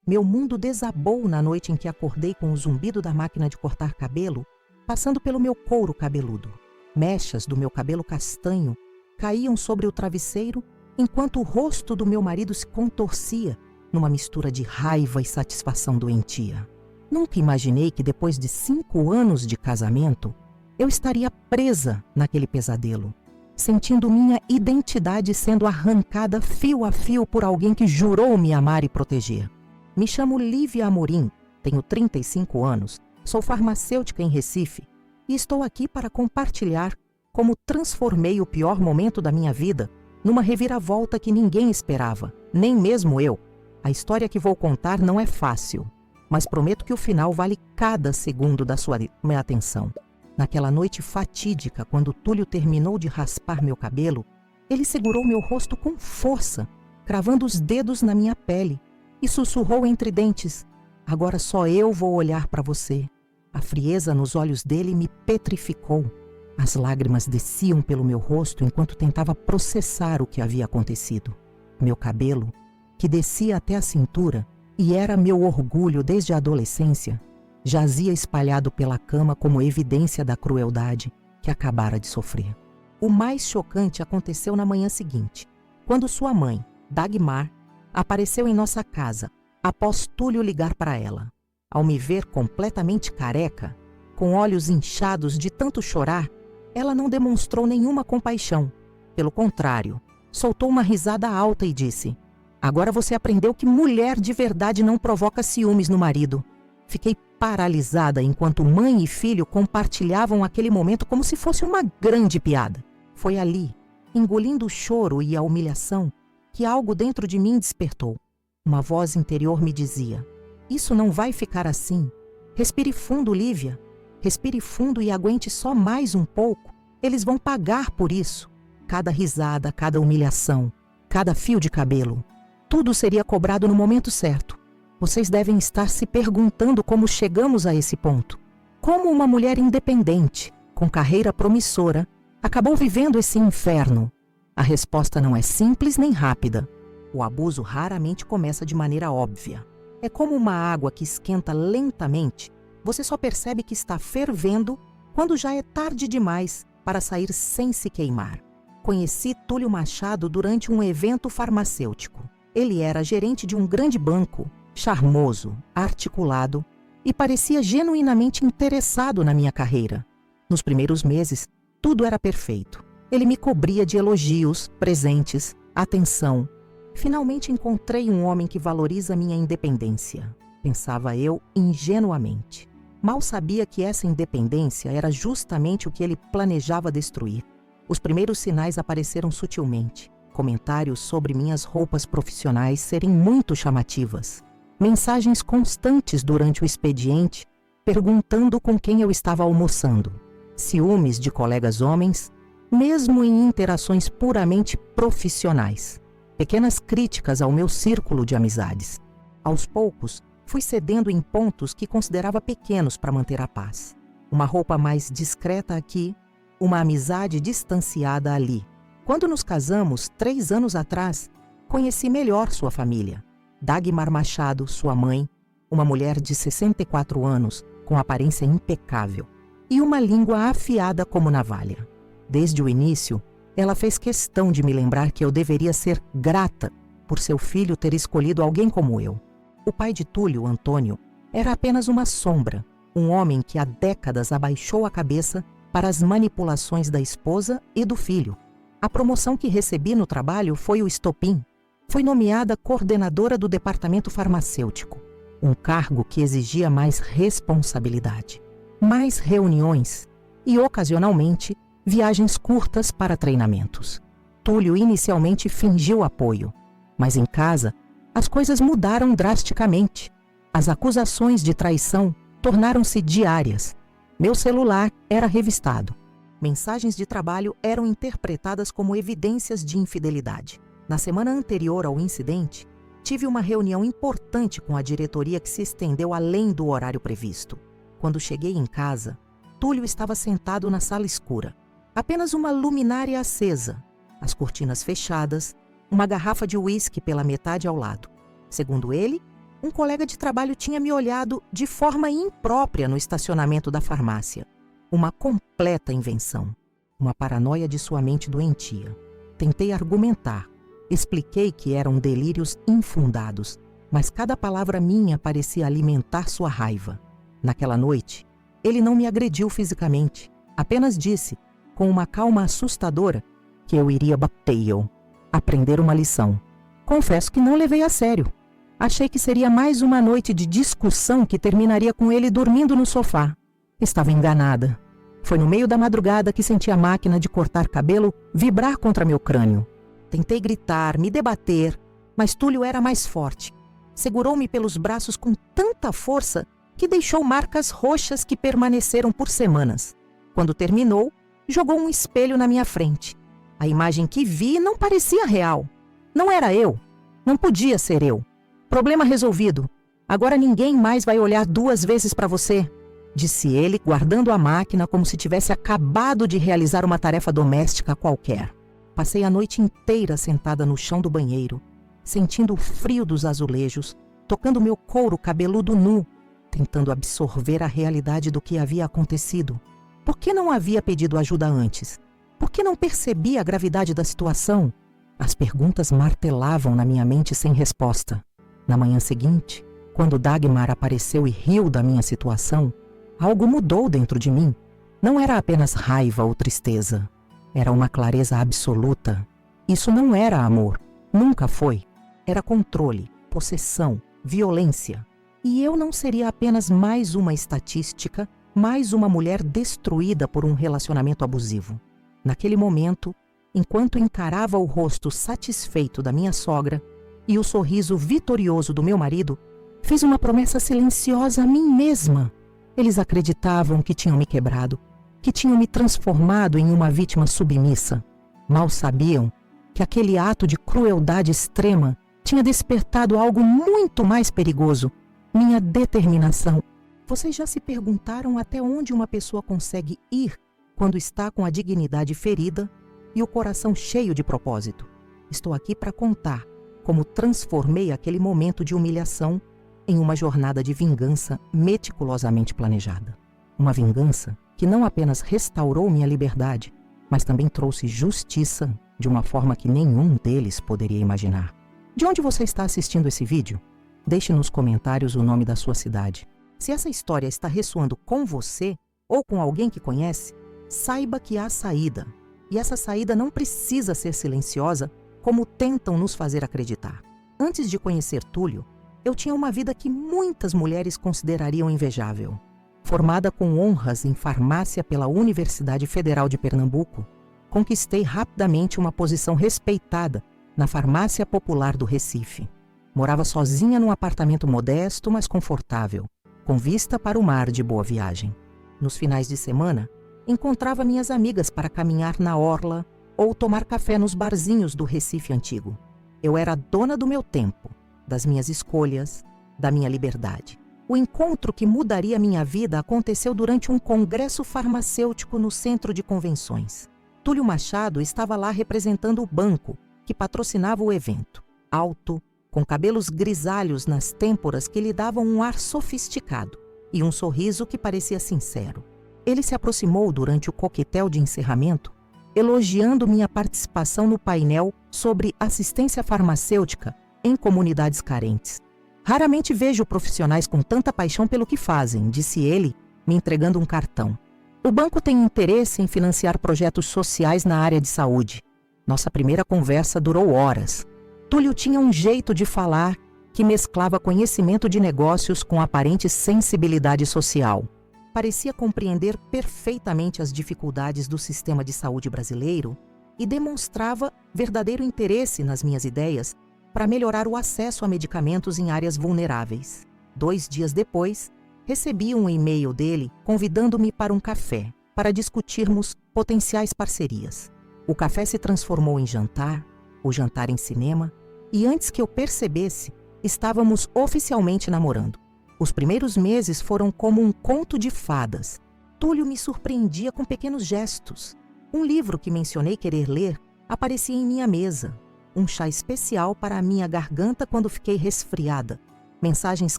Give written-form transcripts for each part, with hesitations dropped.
Meu mundo desabou na noite em que acordei com o zumbido da máquina de cortar cabelo passando pelo meu couro cabeludo. Mechas do meu cabelo castanho caíam sobre o travesseiro enquanto o rosto do meu marido se contorcia numa mistura de raiva e satisfação doentia. Nunca imaginei que depois de 5 anos de casamento, eu estaria presa naquele pesadelo, sentindo minha identidade sendo arrancada fio a fio por alguém que jurou me amar e proteger. Me chamo Lívia Amorim, tenho 35 anos, sou farmacêutica em Recife e estou aqui para compartilhar como transformei o pior momento da minha vida numa reviravolta que ninguém esperava, nem mesmo eu. A história que vou contar não é fácil, mas prometo que o final vale cada segundo da sua atenção. Naquela noite fatídica, quando Túlio terminou de raspar meu cabelo, ele segurou meu rosto com força, cravando os dedos na minha pele, e sussurrou entre dentes: "Agora só eu vou olhar para você." A frieza nos olhos dele me petrificou. As lágrimas desciam pelo meu rosto enquanto tentava processar o que havia acontecido. Meu cabelo, que descia até a cintura e era meu orgulho desde a adolescência, jazia espalhado pela cama como evidência da crueldade que acabara de sofrer. O mais chocante aconteceu na manhã seguinte, quando sua mãe, Dagmar, apareceu em nossa casa após Túlio ligar para ela. Ao me ver completamente careca, com olhos inchados de tanto chorar, ela não demonstrou nenhuma compaixão. Pelo contrário, soltou uma risada alta e disse: "Agora você aprendeu que mulher de verdade não provoca ciúmes no marido." Fiquei paralisada enquanto mãe e filho compartilhavam aquele momento como se fosse uma grande piada. Foi ali, engolindo o choro e a humilhação, que algo dentro de mim despertou. Uma voz interior me dizia: "Isso não vai ficar assim. Respire fundo, Lívia. Respire fundo e aguente só mais um pouco. Eles vão pagar por isso." Cada risada, cada humilhação, cada fio de cabelo, tudo seria cobrado no momento certo. Vocês devem estar se perguntando como chegamos a esse ponto. Como uma mulher independente, com carreira promissora, acabou vivendo esse inferno? A resposta não é simples nem rápida. O abuso raramente começa de maneira óbvia. É como uma água que esquenta lentamente. Você só percebe que está fervendo quando já é tarde demais para sair sem se queimar. Conheci Túlio Machado durante um evento farmacêutico. Ele era gerente de um grande banco, charmoso, articulado e parecia genuinamente interessado na minha carreira. Nos primeiros meses, tudo era perfeito. Ele me cobria de elogios, presentes, atenção. Finalmente encontrei um homem que valoriza minha independência, pensava eu ingenuamente. Mal sabia que essa independência era justamente o que ele planejava destruir. Os primeiros sinais apareceram sutilmente. Comentários sobre minhas roupas profissionais serem muito chamativas. Mensagens constantes durante o expediente, perguntando com quem eu estava almoçando. Ciúmes de colegas homens, mesmo em interações puramente profissionais. Pequenas críticas ao meu círculo de amizades. Aos poucos, fui cedendo em pontos que considerava pequenos para manter a paz. Uma roupa mais discreta aqui, uma amizade distanciada ali. Quando nos casamos, 3 anos atrás, conheci melhor sua família. Dagmar Machado, sua mãe, uma mulher de 64 anos, com aparência impecável, e uma língua afiada como navalha. Desde o início, ela fez questão de me lembrar que eu deveria ser grata por seu filho ter escolhido alguém como eu. O pai de Túlio, Antônio, era apenas uma sombra, um homem que há décadas abaixou a cabeça para as manipulações da esposa e do filho. A promoção que recebi no trabalho foi o estopim. Fui nomeada coordenadora do departamento farmacêutico, um cargo que exigia mais responsabilidade, mais reuniões e, ocasionalmente, viagens curtas para treinamentos. Túlio inicialmente fingiu apoio, mas em casa as coisas mudaram drasticamente. As acusações de traição tornaram-se diárias. Meu celular era revistado. Mensagens de trabalho eram interpretadas como evidências de infidelidade. Na semana anterior ao incidente, tive uma reunião importante com a diretoria que se estendeu além do horário previsto. Quando cheguei em casa, Túlio estava sentado na sala escura. Apenas uma luminária acesa, as cortinas fechadas, uma garrafa de uísque pela metade ao lado. Segundo ele, Um colega de trabalho tinha me olhado de forma imprópria no estacionamento da farmácia. Uma completa invenção. Uma paranoia de sua mente doentia. Tentei argumentar. Expliquei que eram delírios infundados, mas cada palavra minha parecia alimentar sua raiva. Naquela noite, ele não me agrediu fisicamente. Apenas disse, com uma calma assustadora, que eu iria batê-lo, aprender uma lição. Confesso que não levei a sério. Achei que seria mais uma noite de discussão que terminaria com ele dormindo no sofá. Estava enganada. Foi no meio da madrugada que senti a máquina de cortar cabelo vibrar contra meu crânio. Tentei gritar, me debater, mas Túlio era mais forte. Segurou-me pelos braços com tanta força que deixou marcas roxas que permaneceram por semanas. Quando terminou, jogou um espelho na minha frente. A imagem que vi não parecia real. Não era eu. Não podia ser eu. Problema resolvido. Agora ninguém mais vai olhar 2 vezes para você, disse ele, guardando a máquina como se tivesse acabado de realizar uma tarefa doméstica qualquer. Passei a noite inteira sentada no chão do banheiro, sentindo o frio dos azulejos, tocando meu couro cabeludo nu, tentando absorver a realidade do que havia acontecido. Por que não havia pedido ajuda antes? Por que não percebi a gravidade da situação? As perguntas martelavam na minha mente sem resposta. Na manhã seguinte, quando Dagmar apareceu e riu da minha situação, algo mudou dentro de mim. Não era apenas raiva ou tristeza. Era uma clareza absoluta. Isso não era amor. Nunca foi. Era controle, possessão, violência. E eu não seria apenas mais uma estatística, mais uma mulher destruída por um relacionamento abusivo. Naquele momento, enquanto encarava o rosto satisfeito da minha sogra e o sorriso vitorioso do meu marido, fiz uma promessa silenciosa a mim mesma. Eles acreditavam que tinham me quebrado, que tinham me transformado em uma vítima submissa. Mal sabiam que aquele ato de crueldade extrema tinha despertado algo muito mais perigoso, minha determinação. Vocês já se perguntaram até onde uma pessoa consegue ir quando está com a dignidade ferida e o coração cheio de propósito? Estou aqui para contar como transformei aquele momento de humilhação em uma jornada de vingança meticulosamente planejada. Uma vingança que não apenas restaurou minha liberdade, mas também trouxe justiça de uma forma que nenhum deles poderia imaginar. De onde você está assistindo esse vídeo? Deixe nos comentários o nome da sua cidade. Se essa história está ressoando com você ou com alguém que conhece, saiba que há saída. E essa saída não precisa ser silenciosa, como tentam nos fazer acreditar. Antes de conhecer Túlio, eu tinha uma vida que muitas mulheres considerariam invejável. Formada com honras em farmácia pela Universidade Federal de Pernambuco, conquistei rapidamente uma posição respeitada na farmácia popular do Recife. Morava sozinha num apartamento modesto, mas confortável, com vista para o mar de Boa Viagem. Nos finais de semana, encontrava minhas amigas para caminhar na orla ou tomar café nos barzinhos do Recife antigo. Eu era dona do meu tempo, das minhas escolhas, da minha liberdade. O encontro que mudaria minha vida aconteceu durante um congresso farmacêutico no centro de convenções. Túlio Machado estava lá representando o banco que patrocinava o evento. Alto, com cabelos grisalhos nas têmporas que lhe davam um ar sofisticado e um sorriso que parecia sincero. Ele se aproximou durante o coquetel de encerramento, elogiando minha participação no painel sobre assistência farmacêutica em comunidades carentes. Raramente vejo profissionais com tanta paixão pelo que fazem, disse ele, me entregando um cartão. O banco tem interesse em financiar projetos sociais na área de saúde. Nossa primeira conversa durou horas. Túlio tinha um jeito de falar que mesclava conhecimento de negócios com aparente sensibilidade social. Parecia compreender perfeitamente as dificuldades do sistema de saúde brasileiro e demonstrava verdadeiro interesse nas minhas ideias para melhorar o acesso a medicamentos em áreas vulneráveis. 2 dias depois, recebi um e-mail dele convidando-me para um café, para discutirmos potenciais parcerias. O café se transformou em jantar, o jantar em cinema, e antes que eu percebesse, estávamos oficialmente namorando. Os primeiros meses foram como um conto de fadas. Túlio me surpreendia com pequenos gestos. Um livro que mencionei querer ler aparecia em minha mesa. Um chá especial para a minha garganta quando fiquei resfriada. mensagens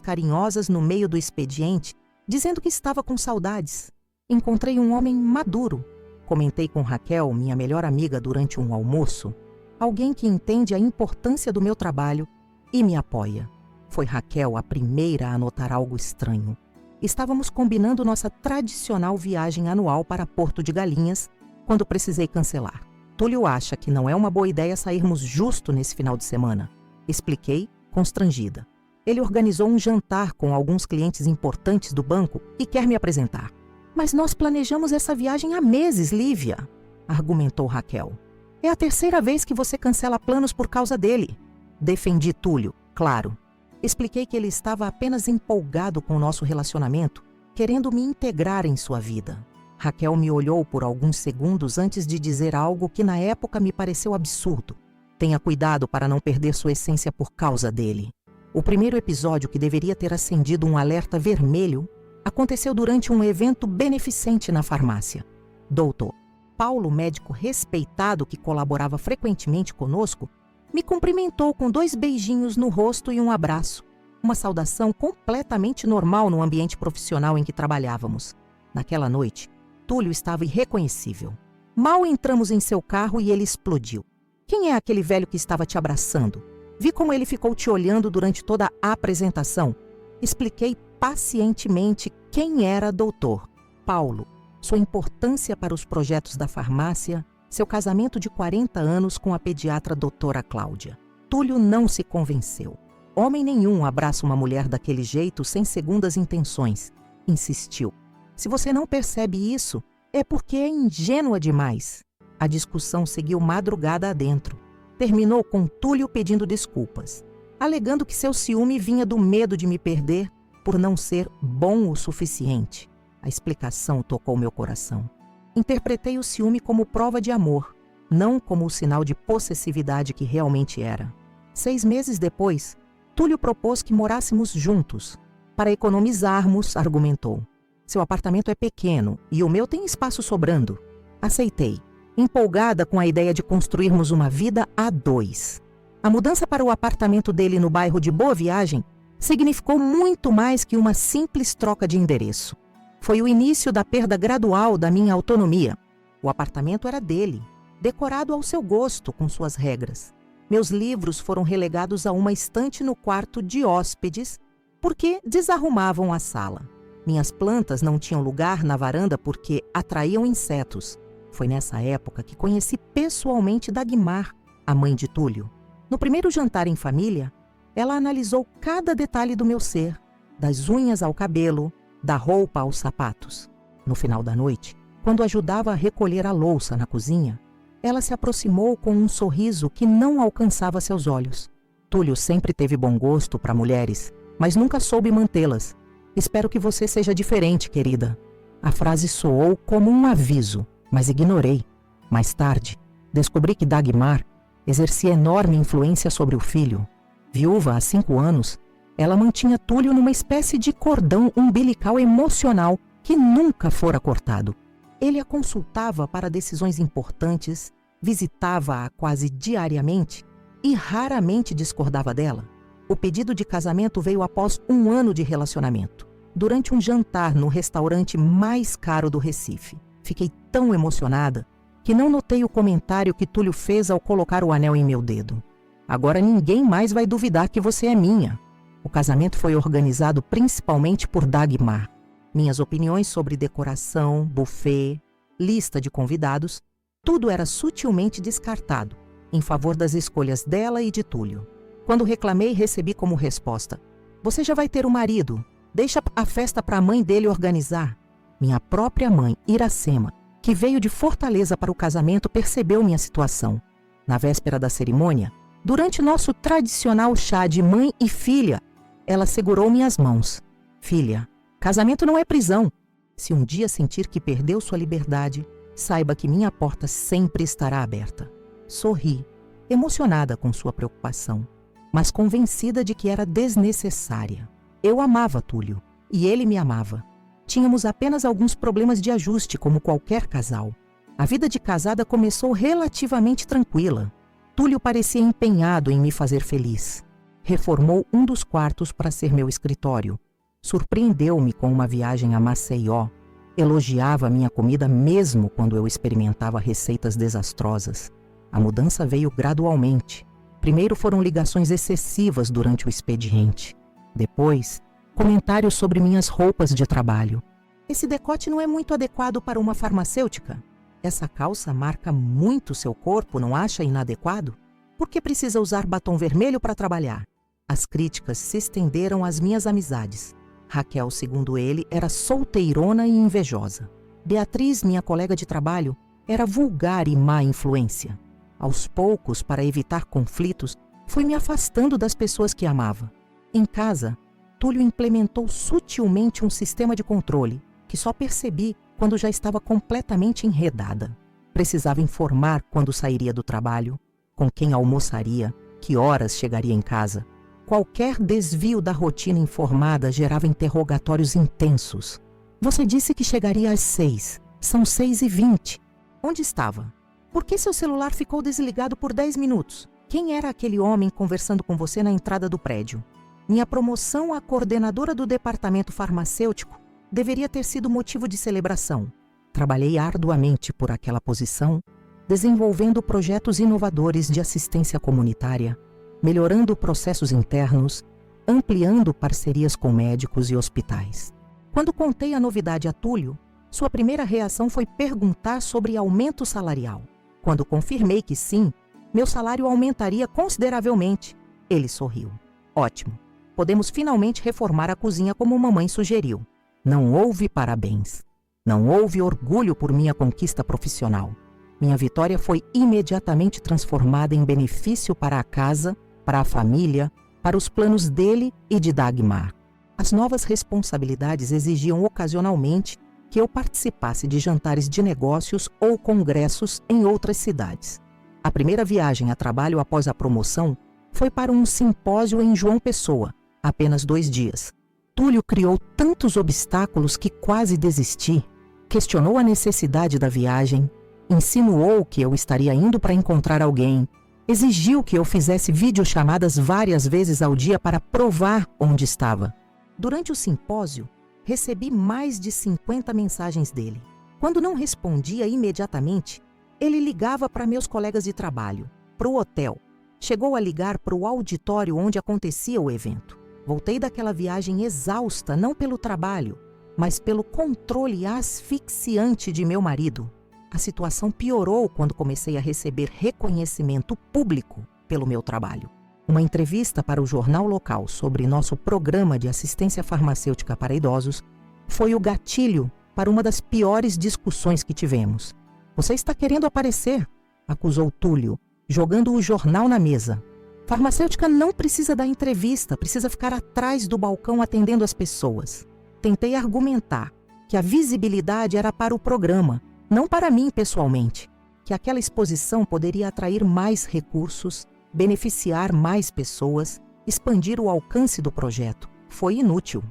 carinhosas no meio do expediente, dizendo que estava com saudades. Encontrei um homem maduro. Comentei com Raquel, minha melhor amiga, durante um almoço. Alguém que entende a importância do meu trabalho e me apoia. Foi Raquel a primeira a notar algo estranho. Estávamos combinando nossa tradicional viagem anual para Porto de Galinhas, quando precisei cancelar. Túlio acha que não é uma boa ideia sairmos justo nesse final de semana. Expliquei, constrangida. Ele organizou um jantar com alguns clientes importantes do banco e quer me apresentar. Mas nós planejamos essa viagem há meses, Lívia, argumentou Raquel. É a terceira vez que você cancela planos por causa dele. Defendi Túlio, claro. Expliquei que ele estava apenas empolgado com o nosso relacionamento, querendo me integrar em sua vida. Raquel me olhou por alguns segundos antes de dizer algo que na época me pareceu absurdo. Tenha cuidado para não perder sua essência por causa dele. O primeiro episódio, que deveria ter acendido um alerta vermelho, aconteceu durante um evento beneficente na farmácia. Doutor Paulo, médico respeitado que colaborava frequentemente conosco, me cumprimentou com 2 beijinhos no rosto e um abraço. Uma saudação completamente normal no ambiente profissional em que trabalhávamos. Naquela noite, Túlio estava irreconhecível. Mal entramos em seu carro e ele explodiu. Quem é aquele velho que estava te abraçando? Vi como ele ficou te olhando durante toda a apresentação. Expliquei pacientemente quem era doutor Paulo, sua importância para os projetos da farmácia, seu casamento de 40 anos com a pediatra doutora Cláudia. Túlio não se convenceu. Homem nenhum abraça uma mulher daquele jeito sem segundas intenções. Insistiu. Se você não percebe isso, é porque é ingênua demais. A discussão seguiu madrugada adentro. Terminou com Túlio pedindo desculpas, alegando que seu ciúme vinha do medo de me perder por não ser bom o suficiente. A explicação tocou meu coração. Interpretei o ciúme como prova de amor, não como o sinal de possessividade que realmente era. 6 meses depois, Túlio propôs que morássemos juntos. Para economizarmos, argumentou. Seu apartamento é pequeno e o meu tem espaço sobrando. Aceitei, empolgada com a ideia de construirmos uma vida a 2. A mudança para o apartamento dele no bairro de Boa Viagem significou muito mais que uma simples troca de endereço. Foi o início da perda gradual da minha autonomia. O apartamento era dele, decorado ao seu gosto, com suas regras. Meus livros foram relegados a uma estante no quarto de hóspedes porque desarrumavam a sala. Minhas plantas não tinham lugar na varanda porque atraíam insetos. Foi nessa época que conheci pessoalmente Dagmar, a mãe de Túlio. No primeiro jantar em família, ela analisou cada detalhe do meu ser, das unhas ao cabelo, da roupa aos sapatos. No final da noite, quando ajudava a recolher a louça na cozinha, ela se aproximou com um sorriso que não alcançava seus olhos. Túlio sempre teve bom gosto para mulheres, mas nunca soube mantê-las. Espero que você seja diferente, querida. A frase soou como um aviso, mas ignorei. Mais tarde, descobri que Dagmar exercia enorme influência sobre o filho. Viúva há 5 anos, ela mantinha Túlio numa espécie de cordão umbilical emocional que nunca fora cortado. Ele a consultava para decisões importantes, visitava-a quase diariamente e raramente discordava dela. O pedido de casamento veio após 1 ano de relacionamento, durante um jantar no restaurante mais caro do Recife. Fiquei tão emocionada que não notei o comentário que Túlio fez ao colocar o anel em meu dedo. Agora ninguém mais vai duvidar que você é minha. O casamento foi organizado principalmente por Dagmar. Minhas opiniões sobre decoração, buffet, lista de convidados, tudo era sutilmente descartado, em favor das escolhas dela e de Túlio. Quando reclamei, recebi como resposta: você já vai ter um marido, deixa a festa para a mãe dele organizar. Minha própria mãe, Iracema, que veio de Fortaleza para o casamento, percebeu minha situação. Na véspera da cerimônia, durante nosso tradicional chá de mãe e filha, ela segurou minhas mãos. Filha, casamento não é prisão. Se um dia sentir que perdeu sua liberdade, saiba que minha porta sempre estará aberta. Sorri, emocionada com sua preocupação, mas convencida de que era desnecessária. Eu amava Túlio, e ele me amava. Tínhamos apenas alguns problemas de ajuste, como qualquer casal. A vida de casada começou relativamente tranquila. Túlio parecia empenhado em me fazer feliz. reformou um dos quartos para ser meu escritório. Surpreendeu-me com uma viagem a Maceió. Elogiava minha comida mesmo quando eu experimentava receitas desastrosas. A mudança veio gradualmente. Primeiro foram ligações excessivas durante o expediente. Depois, comentários sobre minhas roupas de trabalho. Esse decote não é muito adequado para uma farmacêutica. Essa calça marca muito seu corpo, não acha inadequado? Por que precisa usar batom vermelho para trabalhar? As críticas se estenderam às minhas amizades. Raquel, segundo ele, era solteirona e invejosa. Beatriz, minha colega de trabalho, era vulgar e má influência. Aos poucos, para evitar conflitos, fui me afastando das pessoas que amava. Em casa, Túlio implementou sutilmente um sistema de controle, que só percebi quando já estava completamente enredada. Precisava informar quando sairia do trabalho, com quem almoçaria, que horas chegaria em casa. Qualquer desvio da rotina informada gerava interrogatórios intensos. Você disse que chegaria às 6. São 6h20. Onde estava? Por que seu celular ficou desligado por 10 minutos? Quem era aquele homem conversando com você na entrada do prédio? Minha promoção a coordenadora do departamento farmacêutico deveria ter sido motivo de celebração. Trabalhei arduamente por aquela posição, desenvolvendo projetos inovadores de assistência comunitária, melhorando processos internos, ampliando parcerias com médicos e hospitais. Quando contei a novidade a Túlio, sua primeira reação foi perguntar sobre aumento salarial. Quando confirmei que sim, meu salário aumentaria consideravelmente. Ele sorriu. Ótimo. Podemos finalmente reformar a cozinha como mamãe sugeriu. Não houve parabéns. Não houve orgulho por minha conquista profissional. Minha vitória foi imediatamente transformada em benefício para a casa, para a família, para os planos dele e de Dagmar. As novas responsabilidades exigiam ocasionalmente que eu participasse de jantares de negócios ou congressos em outras cidades. A primeira viagem a trabalho após a promoção foi para um simpósio em João Pessoa, apenas 2 dias. Túlio criou tantos obstáculos que quase desisti. Questionou a necessidade da viagem, insinuou que eu estaria indo para encontrar alguém, exigiu que eu fizesse videochamadas várias vezes ao dia para provar onde estava. Durante o simpósio, recebi mais de 50 mensagens dele. Quando não respondia imediatamente, ele ligava para meus colegas de trabalho, para o hotel. Chegou a ligar para o auditório onde acontecia o evento. Voltei daquela viagem exausta, não pelo trabalho, mas pelo controle asfixiante de meu marido. A situação piorou quando comecei a receber reconhecimento público pelo meu trabalho. Uma entrevista para o jornal local sobre nosso programa de assistência farmacêutica para idosos foi o gatilho para uma das piores discussões que tivemos. Você está querendo aparecer, acusou Túlio, jogando o jornal na mesa. Farmacêutica não precisa dar entrevista, precisa ficar atrás do balcão atendendo as pessoas. Tentei argumentar que a visibilidade era para o programa, não para mim pessoalmente, que aquela exposição poderia atrair mais recursos, beneficiar mais pessoas, expandir o alcance do projeto. Foi inútil.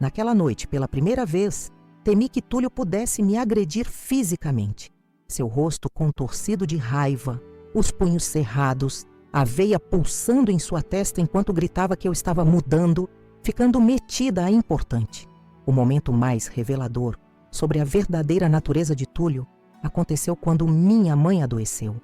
Naquela noite, pela primeira vez, temi que Túlio pudesse me agredir fisicamente. Seu rosto contorcido de raiva, os punhos cerrados, a veia pulsando em sua testa enquanto gritava que eu estava mudando, ficando metida a importante. O momento mais revelador sobre a verdadeira natureza de Túlio aconteceu quando minha mãe adoeceu.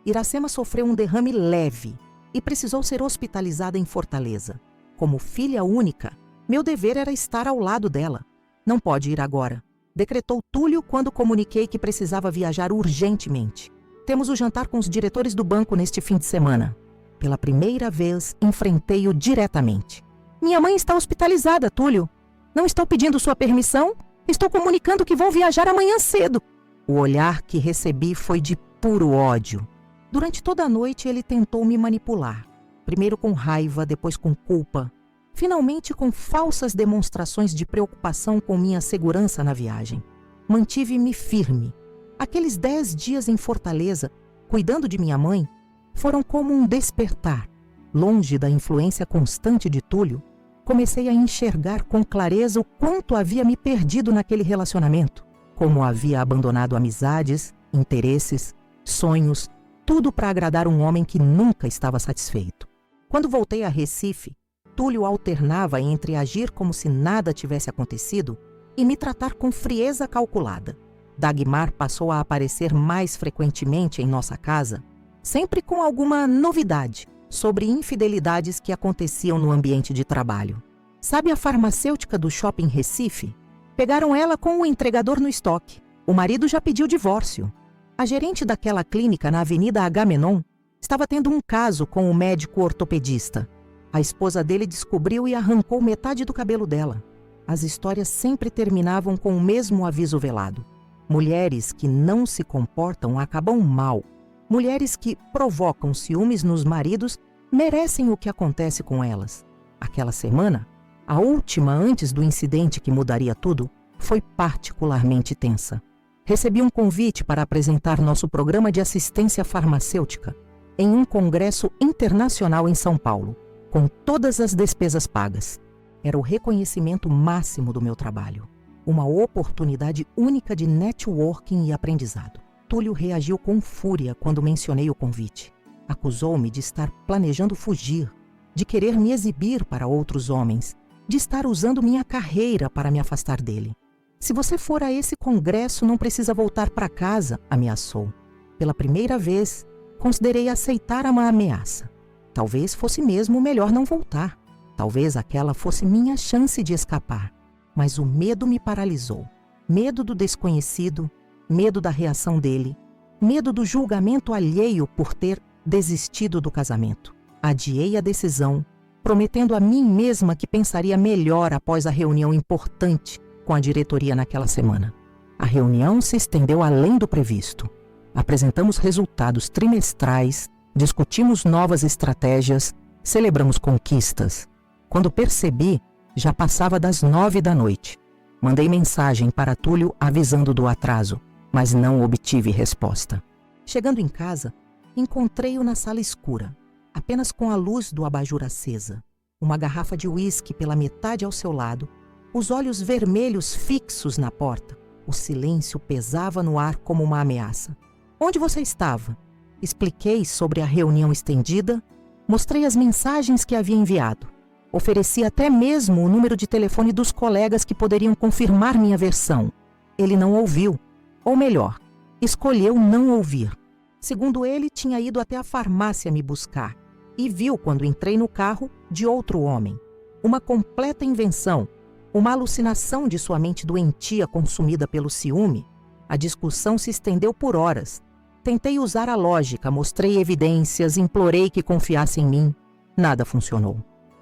Iracema sofreu um derrame leve e precisou ser hospitalizada em Fortaleza. Como filha única, meu dever era estar ao lado dela. Não pode ir agora, decretou Túlio quando comuniquei que precisava viajar urgentemente. Temos o jantar com os diretores do banco neste fim de semana. Pela primeira vez, enfrentei-o diretamente. Minha mãe está hospitalizada, Túlio. Não estou pedindo sua permissão. Estou comunicando que vou viajar amanhã cedo. O olhar que recebi foi de puro ódio. Durante toda a noite, ele tentou me manipular. Primeiro com raiva, depois com culpa. Finalmente com falsas demonstrações de preocupação com minha segurança na viagem. Mantive-me firme. Aqueles 10 dias em Fortaleza, cuidando de minha mãe, foram como um despertar. Longe da influência constante de Túlio, comecei a enxergar com clareza o quanto havia me perdido naquele relacionamento, como havia abandonado amizades, interesses, sonhos, tudo para agradar um homem que nunca estava satisfeito. Quando voltei a Recife, Túlio alternava entre agir como se nada tivesse acontecido e me tratar com frieza calculada. Dagmar passou a aparecer mais frequentemente em nossa casa, sempre com alguma novidade sobre infidelidades que aconteciam no ambiente de trabalho. Sabe a farmacêutica do Shopping Recife? Pegaram ela com o entregador no estoque. O marido já pediu divórcio. A gerente daquela clínica na Avenida Agamenon estava tendo um caso com o médico ortopedista. A esposa dele descobriu e arrancou metade do cabelo dela. As histórias sempre terminavam com o mesmo aviso velado. Mulheres que não se comportam acabam mal. Mulheres que provocam ciúmes nos maridos merecem o que acontece com elas. Aquela semana, a última antes do incidente que mudaria tudo, foi particularmente tensa. Recebi um convite para apresentar nosso programa de assistência farmacêutica em um congresso internacional em São Paulo, com todas as despesas pagas. Era o reconhecimento máximo do meu trabalho. Uma oportunidade única de networking e aprendizado. Túlio reagiu com fúria quando mencionei o convite. Acusou-me de estar planejando fugir, de querer me exibir para outros homens, de estar usando minha carreira para me afastar dele. Se você for a esse congresso, não precisa voltar para casa, ameaçou. Pela primeira vez, considerei aceitar uma ameaça. Talvez fosse mesmo melhor não voltar. Talvez aquela fosse minha chance de escapar. Mas o medo me paralisou. Medo do desconhecido, medo da reação dele, medo do julgamento alheio por ter desistido do casamento. Adiei a decisão, prometendo a mim mesma que pensaria melhor após a reunião importante com a diretoria naquela semana. A reunião se estendeu além do previsto. Apresentamos resultados trimestrais, discutimos novas estratégias, celebramos conquistas. Quando percebi, já passava das 9 da noite. Mandei mensagem para Túlio avisando do atraso, mas não obtive resposta. Chegando em casa, encontrei-o na sala escura, apenas com a luz do abajur acesa, uma garrafa de uísque pela metade ao seu lado, os olhos vermelhos fixos na porta. O silêncio pesava no ar como uma ameaça. Onde você estava? Expliquei sobre a reunião estendida, mostrei as mensagens que havia enviado. Ofereci até mesmo o número de telefone dos colegas que poderiam confirmar minha versão. Ele não ouviu, ou melhor, escolheu não ouvir. Segundo ele, tinha ido até a farmácia me buscar e viu quando entrei no carro de outro homem. Uma completa invenção, uma alucinação de sua mente doentia consumida pelo ciúme. A discussão se estendeu por horas. Tentei usar a lógica, mostrei evidências, implorei que confiasse em mim. Nada funcionou.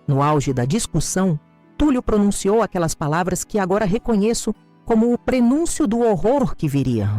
No auge da discussão, Túlio pronunciou aquelas palavras que agora reconheço como o prenúncio do horror que viria.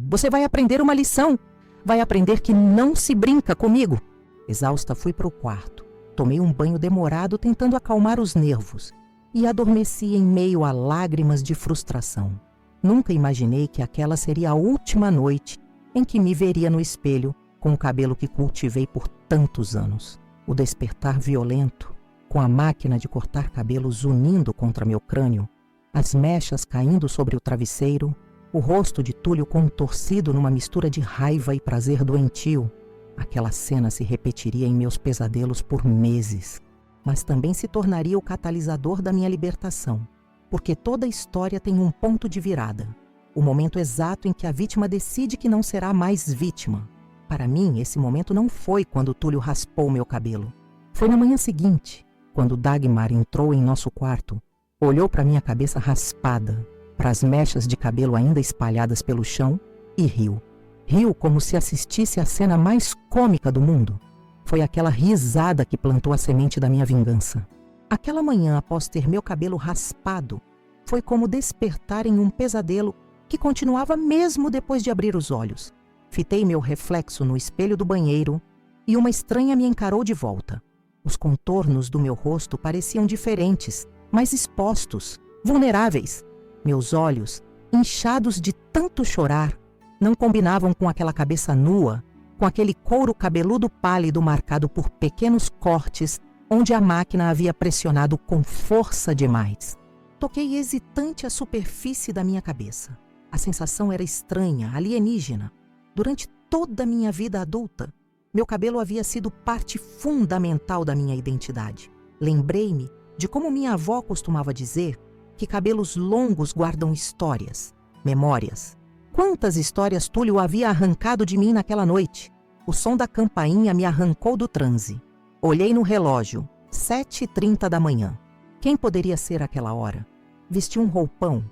Você vai aprender uma lição. Vai aprender que não se brinca comigo. Exausta, fui para o quarto. Tomei um banho demorado tentando acalmar os nervos e adormeci em meio a lágrimas de frustração. Nunca imaginei que aquela seria a última noite em que me veria no espelho com o cabelo que cultivei por tantos anos. O despertar violento, com a máquina de cortar cabelos unindo contra meu crânio, as mechas caindo sobre o travesseiro, o rosto de Túlio contorcido numa mistura de raiva e prazer doentio. Aquela cena se repetiria em meus pesadelos por meses, mas também se tornaria o catalisador da minha libertação, porque toda história tem um ponto de virada, o momento exato em que a vítima decide que não será mais vítima. Para mim, esse momento não foi quando Túlio raspou meu cabelo. Foi na manhã seguinte, quando Dagmar entrou em nosso quarto, olhou para minha cabeça raspada, para as mechas de cabelo ainda espalhadas pelo chão e riu. Riu como se assistisse à cena mais cômica do mundo. Foi aquela risada que plantou a semente da minha vingança. Aquela manhã, após ter meu cabelo raspado, foi como despertar em um pesadelo que continuava mesmo depois de abrir os olhos. Fitei meu reflexo no espelho do banheiro e uma estranha me encarou de volta. Os contornos do meu rosto pareciam diferentes, mais expostos, vulneráveis. Meus olhos, inchados de tanto chorar, não combinavam com aquela cabeça nua, com aquele couro cabeludo pálido marcado por pequenos cortes onde a máquina havia pressionado com força demais. Toquei hesitante a superfície da minha cabeça. A sensação era estranha, alienígena. Durante toda a minha vida adulta, meu cabelo havia sido parte fundamental da minha identidade. Lembrei-me de como minha avó costumava dizer que cabelos longos guardam histórias, memórias. Quantas histórias Túlio havia arrancado de mim naquela noite? O som da campainha me arrancou do transe. Olhei no relógio, 7h30 da manhã. Quem poderia ser aquela hora? Vesti um roupão.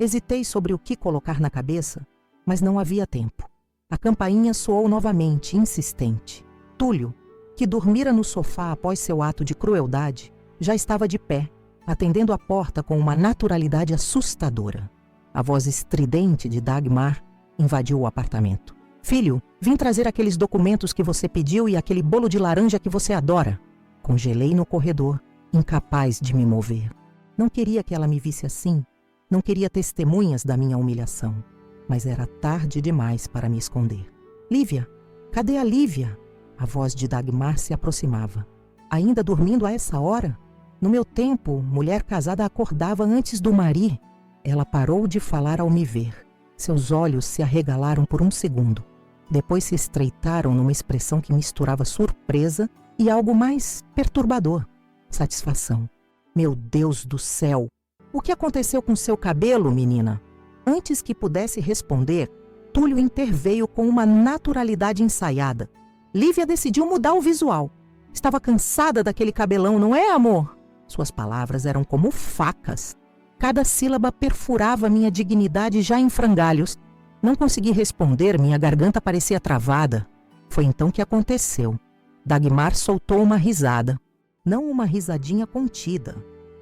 Hesitei sobre o que colocar na cabeça, mas não havia tempo. A campainha soou novamente, insistente. Túlio, que dormira no sofá após seu ato de crueldade, já estava de pé, atendendo a porta com uma naturalidade assustadora. A voz estridente de Dagmar invadiu o apartamento. Filho, vim trazer aqueles documentos que você pediu e aquele bolo de laranja que você adora. Congelei no corredor, incapaz de me mover. Não queria que ela me visse assim. Não queria testemunhas da minha humilhação. Mas era tarde demais para me esconder. Lívia, cadê a Lívia? A voz de Dagmar se aproximava. Ainda dormindo a essa hora? No meu tempo, mulher casada acordava antes do mari. Ela parou de falar ao me ver. Seus olhos se arregalaram por um segundo. Depois se estreitaram numa expressão que misturava surpresa e algo mais perturbador. Satisfação. Meu Deus do céu! O que aconteceu com seu cabelo, menina? Antes que pudesse responder, Túlio interveio com uma naturalidade ensaiada. Lívia decidiu mudar o visual. Estava cansada daquele cabelão, não é, amor? Suas palavras eram como facas. Cada sílaba perfurava minha dignidade já em frangalhos. Não consegui responder, minha garganta parecia travada. Foi então que aconteceu. Dagmar soltou uma risada. Não uma risadinha contida,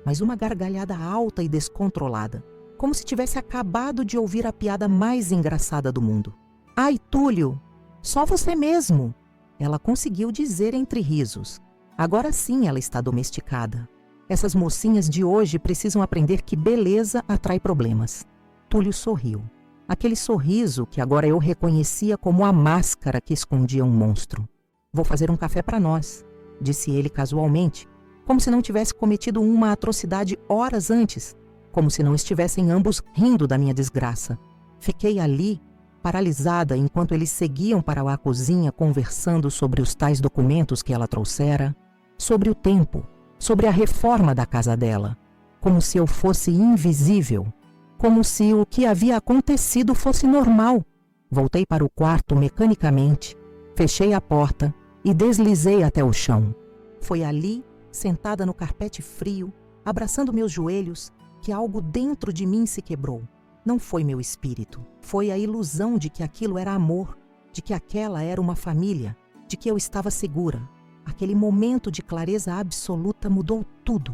mas uma gargalhada alta e descontrolada, como se tivesse acabado de ouvir a piada mais engraçada do mundo. Ai, Túlio, só você mesmo! Ela conseguiu dizer entre risos. Agora sim ela está domesticada. Essas mocinhas de hoje precisam aprender que beleza atrai problemas. Túlio sorriu. Aquele sorriso que agora eu reconhecia como a máscara que escondia um monstro. Vou fazer um café para nós, disse ele casualmente, como se não tivesse cometido uma atrocidade horas antes, como se não estivessem ambos rindo da minha desgraça. Fiquei ali, paralisada, enquanto eles seguiam para a cozinha conversando sobre os tais documentos que ela trouxera, sobre o tempo, sobre a reforma da casa dela, como se eu fosse invisível, como se o que havia acontecido fosse normal. Voltei para o quarto mecanicamente, fechei a porta e deslizei até o chão. Foi ali, sentada no carpete frio, abraçando meus joelhos, que algo dentro de mim se quebrou. Não foi meu espírito, foi a ilusão de que aquilo era amor, de que aquela era uma família, de que eu estava segura. Aquele momento de clareza absoluta mudou tudo.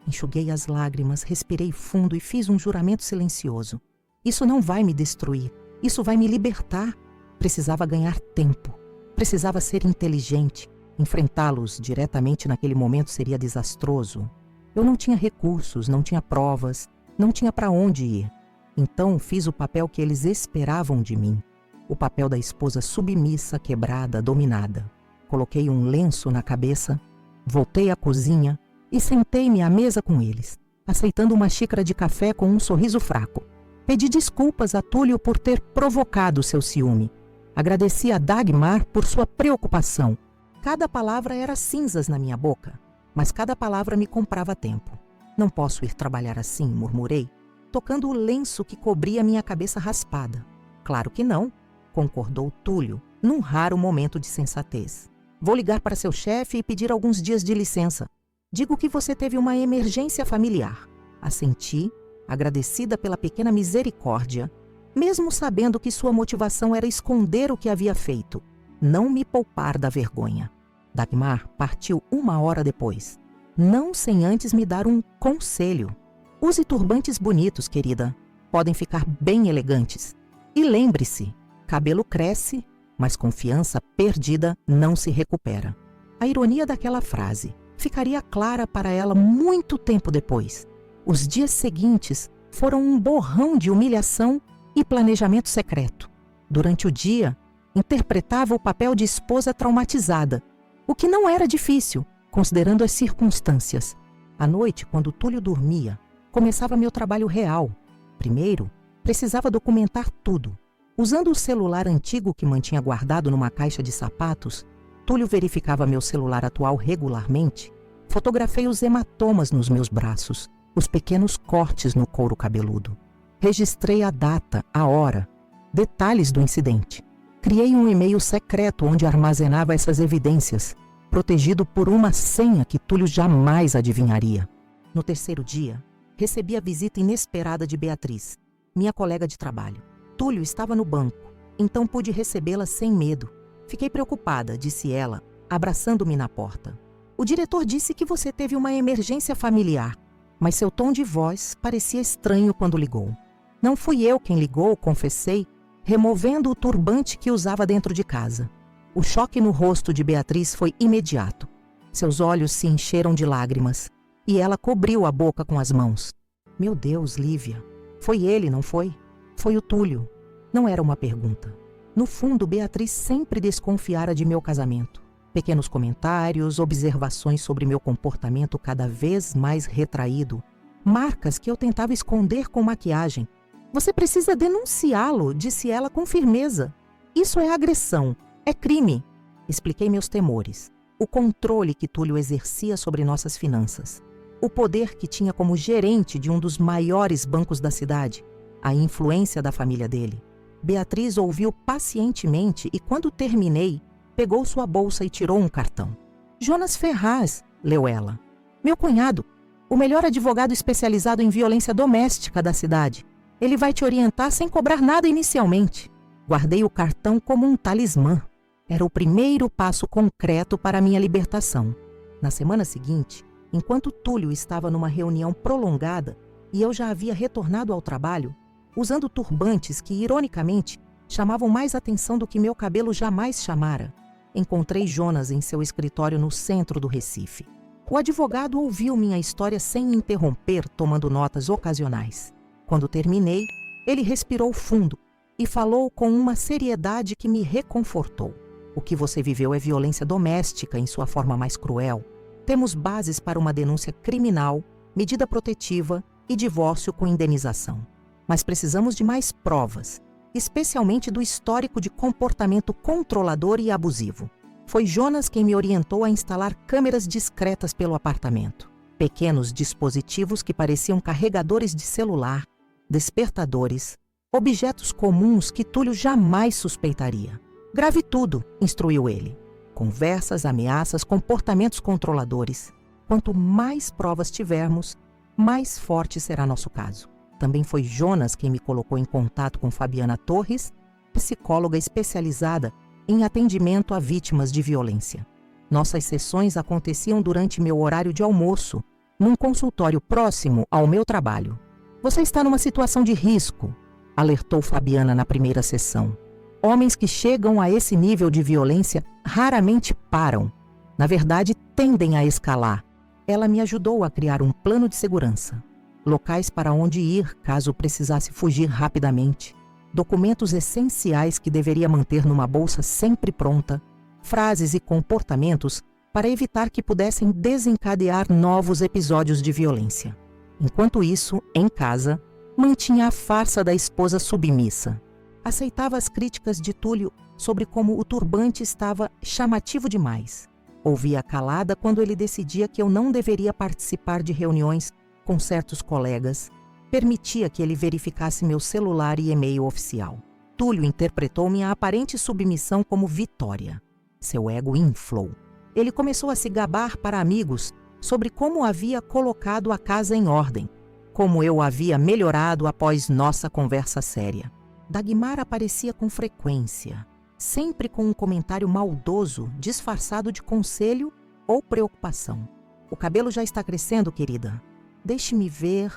Enxuguei as lágrimas, respirei fundo e fiz um juramento silencioso. Isso não vai me destruir, isso vai me libertar. Precisava ganhar tempo, precisava ser inteligente. Enfrentá-los diretamente naquele momento seria desastroso. Eu não tinha recursos, não tinha provas, não tinha para onde ir. Então fiz o papel que eles esperavam de mim. O papel da esposa submissa, quebrada, dominada. Coloquei um lenço na cabeça, voltei à cozinha e sentei-me à mesa com eles, aceitando uma xícara de café com um sorriso fraco. Pedi desculpas a Túlio por ter provocado seu ciúme. Agradeci a Dagmar por sua preocupação. Cada palavra era cinzas na minha boca, mas cada palavra me comprava tempo. Não posso ir trabalhar assim, murmurei, tocando o lenço que cobria minha cabeça raspada. Claro que não, concordou Túlio, num raro momento de sensatez. Vou ligar para seu chefe e pedir alguns dias de licença. Digo que você teve uma emergência familiar. Assenti, agradecida pela pequena misericórdia, mesmo sabendo que sua motivação era esconder o que havia feito, não me poupar da vergonha. Dagmar partiu 1 hora depois, não sem antes me dar um conselho. Use turbantes bonitos, querida. Podem ficar bem elegantes. E lembre-se, cabelo cresce, mas confiança perdida não se recupera. A ironia daquela frase ficaria clara para ela muito tempo depois. Os dias seguintes foram um borrão de humilhação e planejamento secreto. Durante o dia, interpretava o papel de esposa traumatizada, o que não era difícil, considerando as circunstâncias. À noite, quando Túlio dormia, começava meu trabalho real. Primeiro, precisava documentar tudo. Usando o celular antigo que mantinha guardado numa caixa de sapatos, Túlio verificava meu celular atual regularmente, Fotografei os hematomas nos meus braços, os pequenos cortes no couro cabeludo. Registrei a data, a hora, detalhes do incidente. Criei um e-mail secreto onde armazenava essas evidências, protegido por uma senha que Túlio jamais adivinharia. No terceiro dia, recebi a visita inesperada de Beatriz, minha colega de trabalho. Túlio estava no banco, então pude recebê-la sem medo. Fiquei preocupada, disse ela, abraçando-me na porta. O diretor disse que você teve uma emergência familiar, mas seu tom de voz parecia estranho quando ligou. Não fui eu quem ligou, confessei, removendo o turbante que usava dentro de casa. O choque no rosto de Beatriz foi imediato. Seus olhos se encheram de lágrimas e ela cobriu a boca com as mãos. Meu Deus, Lívia, foi ele, não foi? Foi o Túlio. Não era uma pergunta. No fundo, Beatriz sempre desconfiara de meu casamento. Pequenos comentários, observações sobre meu comportamento cada vez mais retraído, marcas que eu tentava esconder com maquiagem. Você precisa denunciá-lo, disse ela com firmeza. Isso é agressão, é crime. Expliquei meus temores, o controle que Túlio exercia sobre nossas finanças, o poder que tinha como gerente de um dos maiores bancos da cidade, a influência da família dele. Beatriz ouviu pacientemente e, quando terminei, pegou sua bolsa e tirou um cartão. Jonas Ferraz, leu ela. Meu cunhado, o melhor advogado especializado em violência doméstica da cidade. Ele vai te orientar sem cobrar nada inicialmente. Guardei o cartão como um talismã. Era o primeiro passo concreto para a minha libertação. Na semana seguinte, enquanto Túlio estava numa reunião prolongada e eu já havia retornado ao trabalho, usando turbantes que, ironicamente, chamavam mais atenção do que meu cabelo jamais chamara, encontrei Jonas em seu escritório no centro do Recife. O advogado ouviu minha história sem me interromper, tomando notas ocasionais. Quando terminei, ele respirou fundo e falou com uma seriedade que me reconfortou. O que você viveu é violência doméstica em sua forma mais cruel. Temos bases para uma denúncia criminal, medida protetiva e divórcio com indenização. Mas precisamos de mais provas, especialmente do histórico de comportamento controlador e abusivo. Foi Jonas quem me orientou a instalar câmeras discretas pelo apartamento. Pequenos dispositivos que pareciam carregadores de celular, despertadores, objetos comuns que Túlio jamais suspeitaria. Grave tudo, instruiu ele. Conversas, ameaças, comportamentos controladores. Quanto mais provas tivermos, mais forte será nosso caso. Também foi Jonas quem me colocou em contato com Fabiana Torres, psicóloga especializada em atendimento a vítimas de violência. Nossas sessões aconteciam durante meu horário de almoço, num consultório próximo ao meu trabalho. Você está numa situação de risco, alertou Fabiana na primeira sessão. Homens que chegam a esse nível de violência raramente param. Na verdade, tendem a escalar. Ela me ajudou a criar um plano de segurança. Locais para onde ir caso precisasse fugir rapidamente. Documentos essenciais que deveria manter numa bolsa sempre pronta. Frases e comportamentos para evitar que pudessem desencadear novos episódios de violência. Enquanto isso, em casa, mantinha a farsa da esposa submissa. Aceitava as críticas de Túlio sobre como o turbante estava chamativo demais. Ouvia calada quando ele decidia que eu não deveria participar de reuniões com certos colegas. Permitia que ele verificasse meu celular e e-mail oficial. Túlio interpretou minha aparente submissão como vitória. Seu ego inflou. Ele começou a se gabar para amigos sobre como havia colocado a casa em ordem, como eu havia melhorado após nossa conversa séria. Dagmar aparecia com frequência, sempre com um comentário maldoso disfarçado de conselho ou preocupação. O cabelo já está crescendo, querida. Deixe-me ver.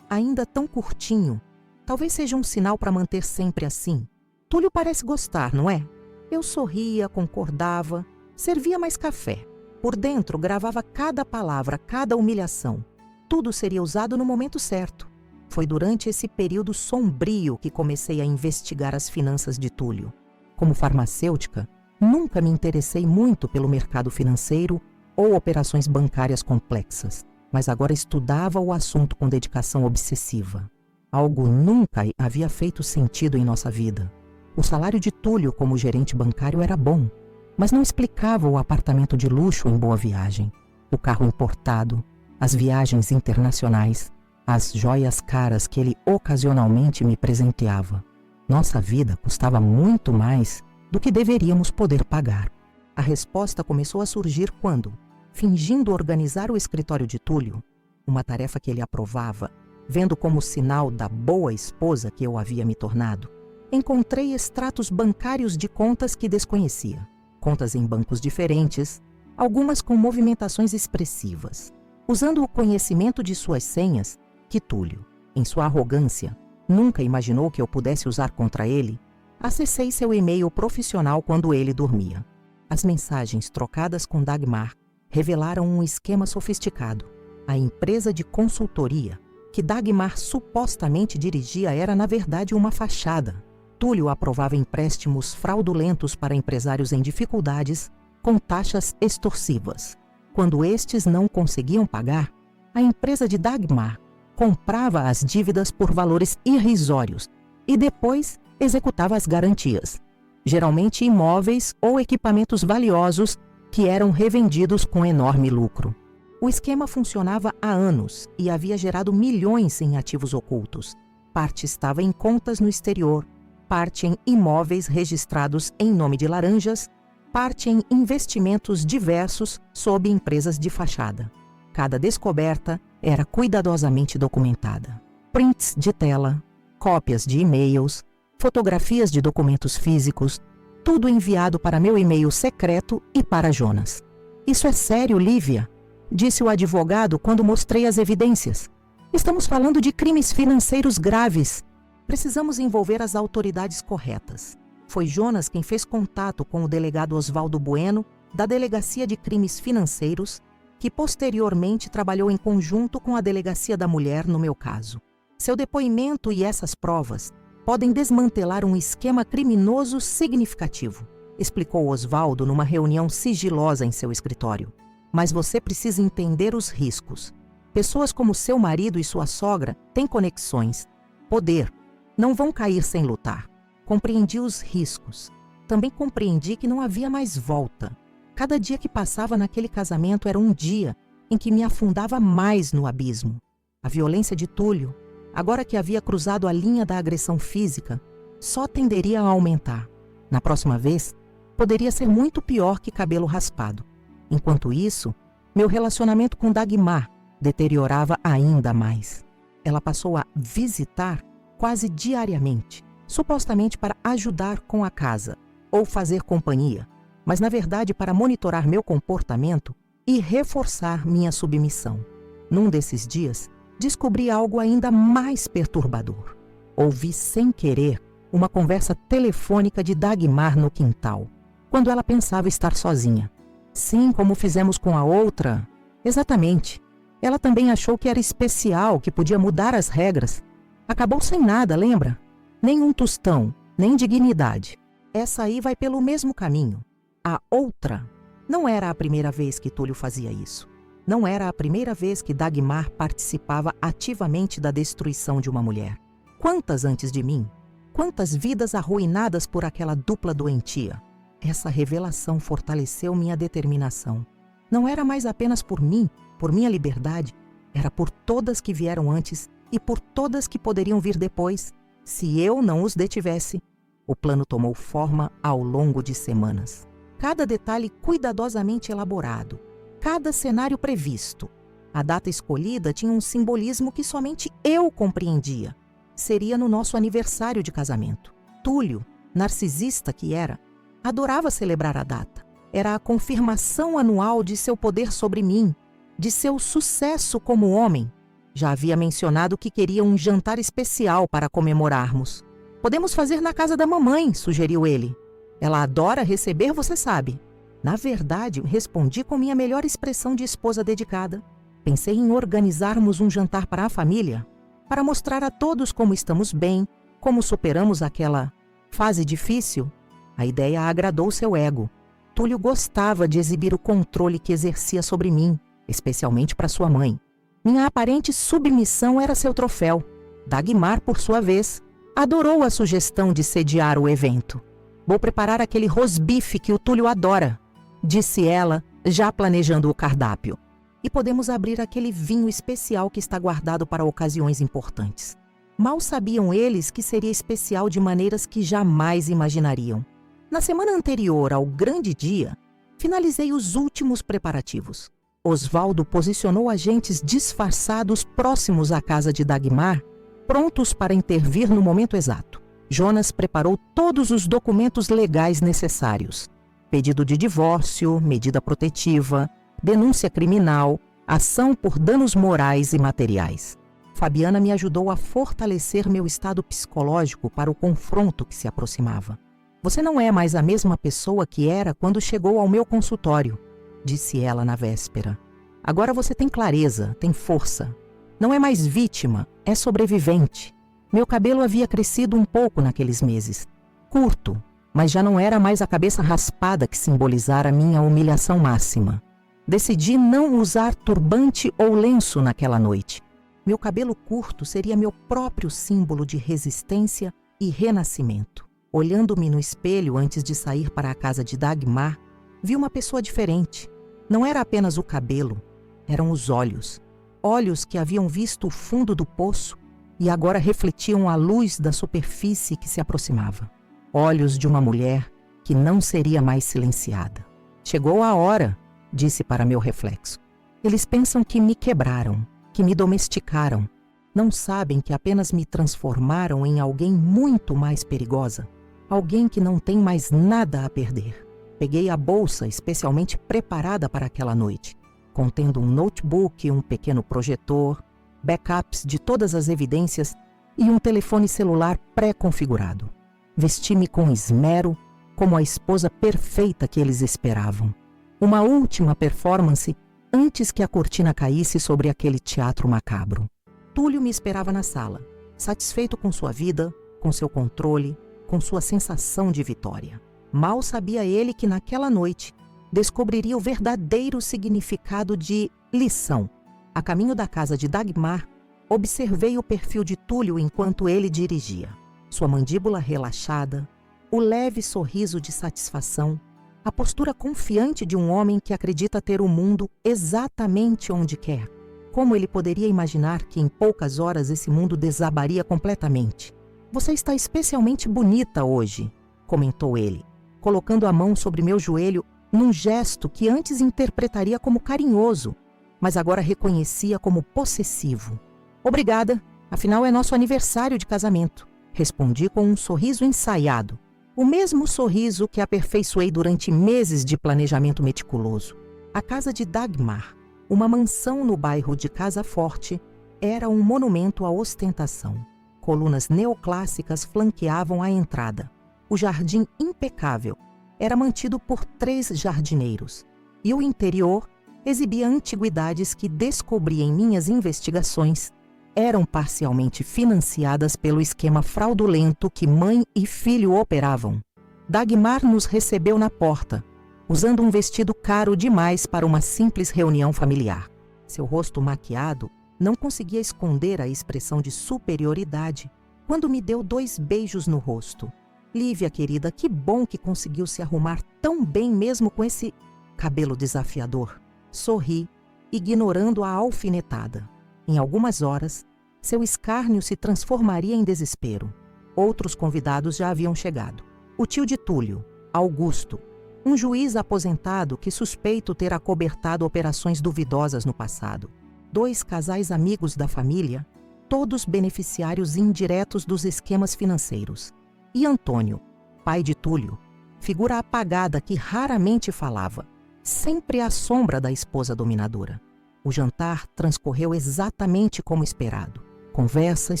Ainda tão curtinho. Talvez seja um sinal para manter sempre assim. Túlio parece gostar, não é? Eu sorria, concordava, servia mais café. Por dentro, gravava cada palavra, cada humilhação. Tudo seria usado no momento certo. Foi durante esse período sombrio que comecei a investigar as finanças de Túlio. Como farmacêutica, nunca me interessei muito pelo mercado financeiro ou operações bancárias complexas, mas agora estudava o assunto com dedicação obsessiva. Algo nunca havia feito sentido em nossa vida. O salário de Túlio como gerente bancário era bom, mas não explicava o apartamento de luxo em Boa Viagem. O carro importado, as viagens internacionais, as joias caras que ele ocasionalmente me presenteava. Nossa vida custava muito mais do que deveríamos poder pagar. A resposta começou a surgir quando, fingindo organizar o escritório de Túlio, uma tarefa que ele aprovava, vendo como sinal da boa esposa que eu havia me tornado, encontrei extratos bancários de contas que desconhecia. Contas em bancos diferentes, algumas com movimentações expressivas. Usando o conhecimento de suas senhas, que Túlio, em sua arrogância, nunca imaginou que eu pudesse usar contra ele, acessei seu e-mail profissional quando ele dormia. As mensagens trocadas com Dagmar revelaram um esquema sofisticado. A empresa de consultoria que Dagmar supostamente dirigia era, na verdade, uma fachada. Túlio aprovava empréstimos fraudulentos para empresários em dificuldades com taxas extorsivas. Quando estes não conseguiam pagar, a empresa de Dagmar comprava as dívidas por valores irrisórios e depois executava as garantias, geralmente imóveis ou equipamentos valiosos que eram revendidos com enorme lucro. O esquema funcionava há anos e havia gerado milhões em ativos ocultos. Parte estava em contas no exterior, parte em imóveis registrados em nome de laranjas, parte em investimentos diversos sob empresas de fachada. Cada descoberta era cuidadosamente documentada. Prints de tela, cópias de e-mails, fotografias de documentos físicos, tudo enviado para meu e-mail secreto e para Jonas. "Isso é sério, Lívia", disse o advogado quando mostrei as evidências. "Estamos falando de crimes financeiros graves. Precisamos envolver as autoridades corretas." Foi Jonas quem fez contato com o delegado Oswaldo Bueno, da Delegacia de Crimes Financeiros, que posteriormente trabalhou em conjunto com a Delegacia da Mulher no meu caso. Seu depoimento e essas provas podem desmantelar um esquema criminoso significativo, explicou Oswaldo numa reunião sigilosa em seu escritório. "Mas você precisa entender os riscos. Pessoas como seu marido e sua sogra têm conexões, poder, não vão cair sem lutar." Compreendi os riscos. Também compreendi que não havia mais volta. Cada dia que passava naquele casamento era um dia em que me afundava mais no abismo. A violência de Túlio, agora que havia cruzado a linha da agressão física, só tenderia a aumentar. Na próxima vez, poderia ser muito pior que cabelo raspado. Enquanto isso, meu relacionamento com Dagmar deteriorava ainda mais. Ela passou a visitar quase diariamente, supostamente para ajudar com a casa ou fazer companhia, mas na verdade para monitorar meu comportamento e reforçar minha submissão. Num desses dias, descobri algo ainda mais perturbador. Ouvi sem querer uma conversa telefônica de Dagmar no quintal, quando ela pensava estar sozinha. Sim, como fizemos com a outra. Exatamente. Ela também achou que era especial, que podia mudar as regras. Acabou sem nada, lembra? Nem um tostão, nem dignidade. Essa aí vai pelo mesmo caminho. A outra não era a primeira vez que Túlio fazia isso. Não era a primeira vez que Dagmar participava ativamente da destruição de uma mulher. Quantas antes de mim? Quantas vidas arruinadas por aquela dupla doentia? Essa revelação fortaleceu minha determinação. Não era mais apenas por mim, por minha liberdade. Era por todas que vieram antes e por todas que poderiam vir depois, se eu não os detivesse. O plano tomou forma ao longo de semanas. Cada detalhe cuidadosamente elaborado, cada cenário previsto. A data escolhida tinha um simbolismo que somente eu compreendia. Seria no nosso aniversário de casamento. Túlio, narcisista que era, adorava celebrar a data. Era a confirmação anual de seu poder sobre mim, de seu sucesso como homem. Já havia mencionado que queria um jantar especial para comemorarmos. "Podemos fazer na casa da mamãe", sugeriu ele. "Ela adora receber, você sabe." Na verdade, respondi com minha melhor expressão de esposa dedicada. Pensei em organizarmos um jantar para a família, para mostrar a todos como estamos bem, como superamos aquela fase difícil. A ideia agradou seu ego. Túlio gostava de exibir o controle que exercia sobre mim, especialmente para sua mãe. Minha aparente submissão era seu troféu. Dagmar, por sua vez, adorou a sugestão de sediar o evento. "Vou preparar aquele rosbife que o Túlio adora", disse ela, já planejando o cardápio. e podemos abrir aquele vinho especial que está guardado para ocasiões importantes. Mal sabiam eles que seria especial de maneiras que jamais imaginariam. Na semana anterior ao grande dia, finalizei os últimos preparativos. Osvaldo posicionou agentes disfarçados próximos à casa de Dagmar, prontos para intervir no momento exato. Jonas preparou todos os documentos legais necessários: pedido de divórcio, medida protetiva, denúncia criminal, ação por danos morais e materiais. Fabiana me ajudou a fortalecer meu estado psicológico para o confronto que se aproximava. Você não é mais a mesma pessoa que era quando chegou ao meu consultório, disse ela na véspera. Agora você tem clareza, tem força. Não é mais vítima, é sobrevivente. Meu cabelo havia crescido um pouco naqueles meses. Curto, mas já não era mais a cabeça raspada que simbolizara minha humilhação máxima. Decidi não usar turbante ou lenço naquela noite. Meu cabelo curto seria meu próprio símbolo de resistência e renascimento. Olhando-me no espelho antes de sair para a casa de Dagmar, vi uma pessoa diferente. Não era apenas o cabelo, eram os olhos. Olhos que haviam visto o fundo do poço e agora refletiam a luz da superfície que se aproximava. Olhos de uma mulher que não seria mais silenciada. Chegou a hora, disse para meu reflexo. Eles pensam que me quebraram, que me domesticaram. Não sabem que apenas me transformaram em alguém muito mais perigosa. Alguém que não tem mais nada a perder. Peguei a bolsa especialmente preparada para aquela noite, contendo um notebook, um pequeno projetor, backups de todas as evidências e um telefone celular pré-configurado. Vesti-me com esmero, como a esposa perfeita que eles esperavam. Uma última performance antes que a cortina caísse sobre aquele teatro macabro. Túlio me esperava na sala, satisfeito com sua vida, com seu controle, com sua sensação de vitória. Mal sabia ele que naquela noite descobriria o verdadeiro significado de lição. A caminho da casa de Dagmar, observei o perfil de Túlio enquanto ele dirigia. Sua mandíbula relaxada, o leve sorriso de satisfação, a postura confiante de um homem que acredita ter o mundo exatamente onde quer. Como ele poderia imaginar que em poucas horas esse mundo desabaria completamente? Você está especialmente bonita hoje, comentou ele, colocando a mão sobre meu joelho num gesto que antes interpretaria como carinhoso, mas agora reconhecia como possessivo. Obrigada, afinal é nosso aniversário de casamento, respondi com um sorriso ensaiado. O mesmo sorriso que aperfeiçoei durante meses de planejamento meticuloso. A casa de Dagmar, uma mansão no bairro de Casa Forte, era um monumento à ostentação. Colunas neoclássicas flanqueavam a entrada. O jardim impecável era mantido por 3 jardineiros, e o interior exibia antiguidades que descobri em minhas investigações eram parcialmente financiadas pelo esquema fraudulento que mãe e filho operavam. Dagmar nos recebeu na porta, usando um vestido caro demais para uma simples reunião familiar. Seu rosto maquiado não conseguia esconder a expressão de superioridade quando me deu 2 beijos no rosto. Lívia, querida, que bom que conseguiu se arrumar tão bem mesmo com esse cabelo desafiador. Sorri, ignorando a alfinetada. Em algumas horas, seu escárnio se transformaria em desespero. Outros convidados já haviam chegado. O tio de Túlio, Augusto, um juiz aposentado que suspeito ter acobertado operações duvidosas no passado. 2 casais amigos da família, todos beneficiários indiretos dos esquemas financeiros. E Antônio, pai de Túlio, figura apagada que raramente falava, sempre à sombra da esposa dominadora. O jantar transcorreu exatamente como esperado. Conversas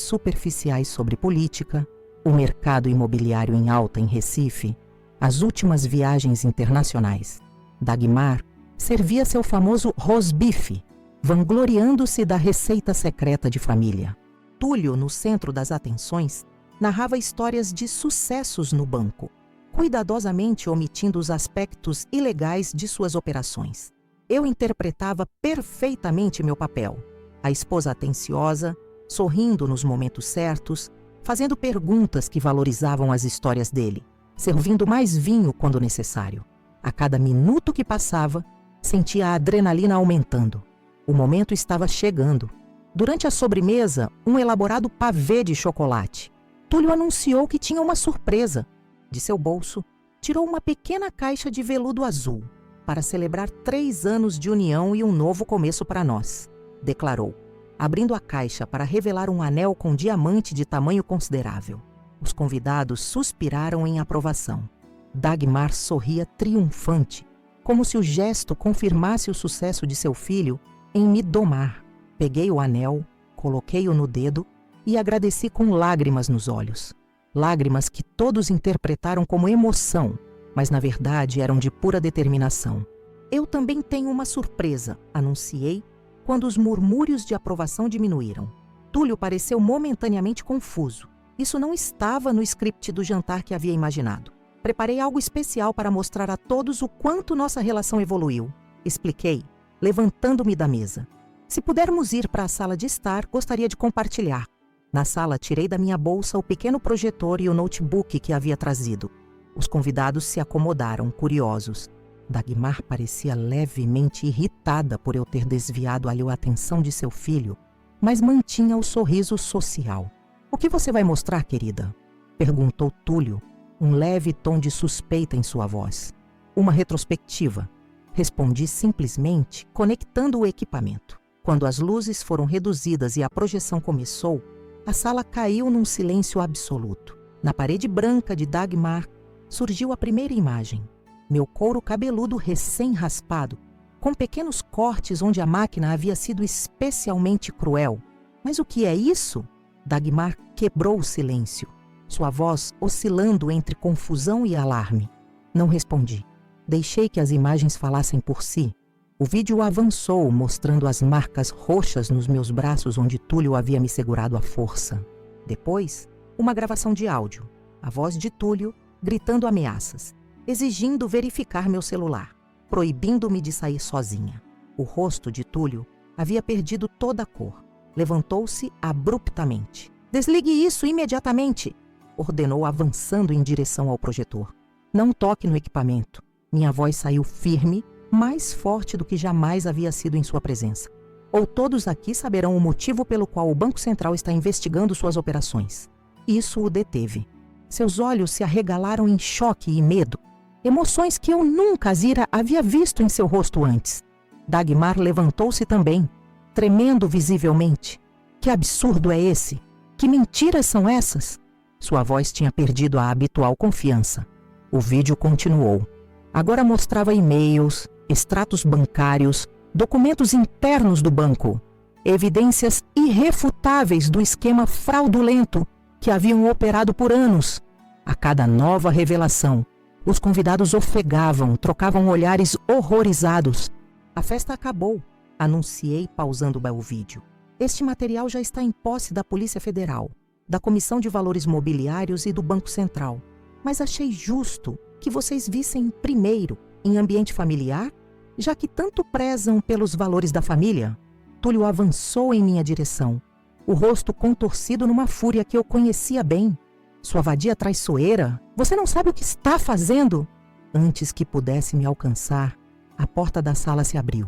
superficiais sobre política, o mercado imobiliário em alta em Recife, as últimas viagens internacionais. Dagmar servia seu famoso rosbife, vangloriando-se da receita secreta de família. Túlio, no centro das atenções, narrava histórias de sucessos no banco, cuidadosamente omitindo os aspectos ilegais de suas operações. Eu interpretava perfeitamente meu papel. A esposa atenciosa, sorrindo nos momentos certos, fazendo perguntas que valorizavam as histórias dele, servindo mais vinho quando necessário. A cada minuto que passava, sentia a adrenalina aumentando. O momento estava chegando. Durante a sobremesa, um elaborado pavê de chocolate. Túlio anunciou que tinha uma surpresa. De seu bolso, tirou uma pequena caixa de veludo azul para celebrar 3 anos de união e um novo começo para nós, declarou, abrindo a caixa para revelar um anel com diamante de tamanho considerável. Os convidados suspiraram em aprovação. Dagmar sorria triunfante, como se o gesto confirmasse o sucesso de seu filho em me domar. Peguei o anel, coloquei-o no dedo e agradeci com lágrimas nos olhos. Lágrimas que todos interpretaram como emoção, mas na verdade eram de pura determinação. Eu também tenho uma surpresa, anunciei, quando os murmúrios de aprovação diminuíram. Túlio pareceu momentaneamente confuso. Isso não estava no script do jantar que havia imaginado. Preparei algo especial para mostrar a todos o quanto nossa relação evoluiu. Expliquei, levantando-me da mesa. Se pudermos ir para a sala de estar, gostaria de compartilhar. Na sala, tirei da minha bolsa o pequeno projetor e o notebook que havia trazido. Os convidados se acomodaram, curiosos. Dagmar parecia levemente irritada por eu ter desviado a atenção de seu filho, mas mantinha o sorriso social. "O que você vai mostrar, querida?" perguntou Túlio, um leve tom de suspeita em sua voz. "Uma retrospectiva", respondi simplesmente, conectando o equipamento. Quando as luzes foram reduzidas e a projeção começou, a sala caiu num silêncio absoluto. Na parede branca de Dagmar, surgiu a primeira imagem. Meu couro cabeludo recém-raspado, com pequenos cortes onde a máquina havia sido especialmente cruel. "Mas o que é isso?" Dagmar quebrou o silêncio, sua voz oscilando entre confusão e alarme. Não respondi. Deixei que as imagens falassem por si. O vídeo avançou, mostrando as marcas roxas nos meus braços onde Túlio havia me segurado à força. Depois, uma gravação de áudio. A voz de Túlio gritando ameaças, exigindo verificar meu celular, proibindo-me de sair sozinha. O rosto de Túlio havia perdido toda a cor. Levantou-se abruptamente. "Desligue isso imediatamente!" ordenou, avançando em direção ao projetor. "Não toque no equipamento." Minha voz saiu firme, mais forte do que jamais havia sido em sua presença. "Ou todos aqui saberão o motivo pelo qual o Banco Central está investigando suas operações." Isso o deteve. Seus olhos se arregalaram em choque e medo, emoções que eu nunca havia visto em seu rosto antes. Dagmar levantou-se também, tremendo visivelmente. "Que absurdo é esse? Que mentiras são essas?" Sua voz tinha perdido a habitual confiança. O vídeo continuou. Agora mostrava e-mails, extratos bancários, documentos internos do banco, evidências irrefutáveis do esquema fraudulento que haviam operado por anos. A cada nova revelação, os convidados ofegavam, trocavam olhares horrorizados. "A festa acabou", anunciei, pausando o vídeo. "Este material já está em posse da Polícia Federal, da Comissão de Valores Mobiliários e do Banco Central. Mas achei justo que vocês vissem primeiro, em ambiente familiar, já que tanto prezam pelos valores da família." Túlio avançou em minha direção, o rosto contorcido numa fúria que eu conhecia bem. "Sua vadia traiçoeira, você não sabe o que está fazendo?" Antes que pudesse me alcançar, a porta da sala se abriu.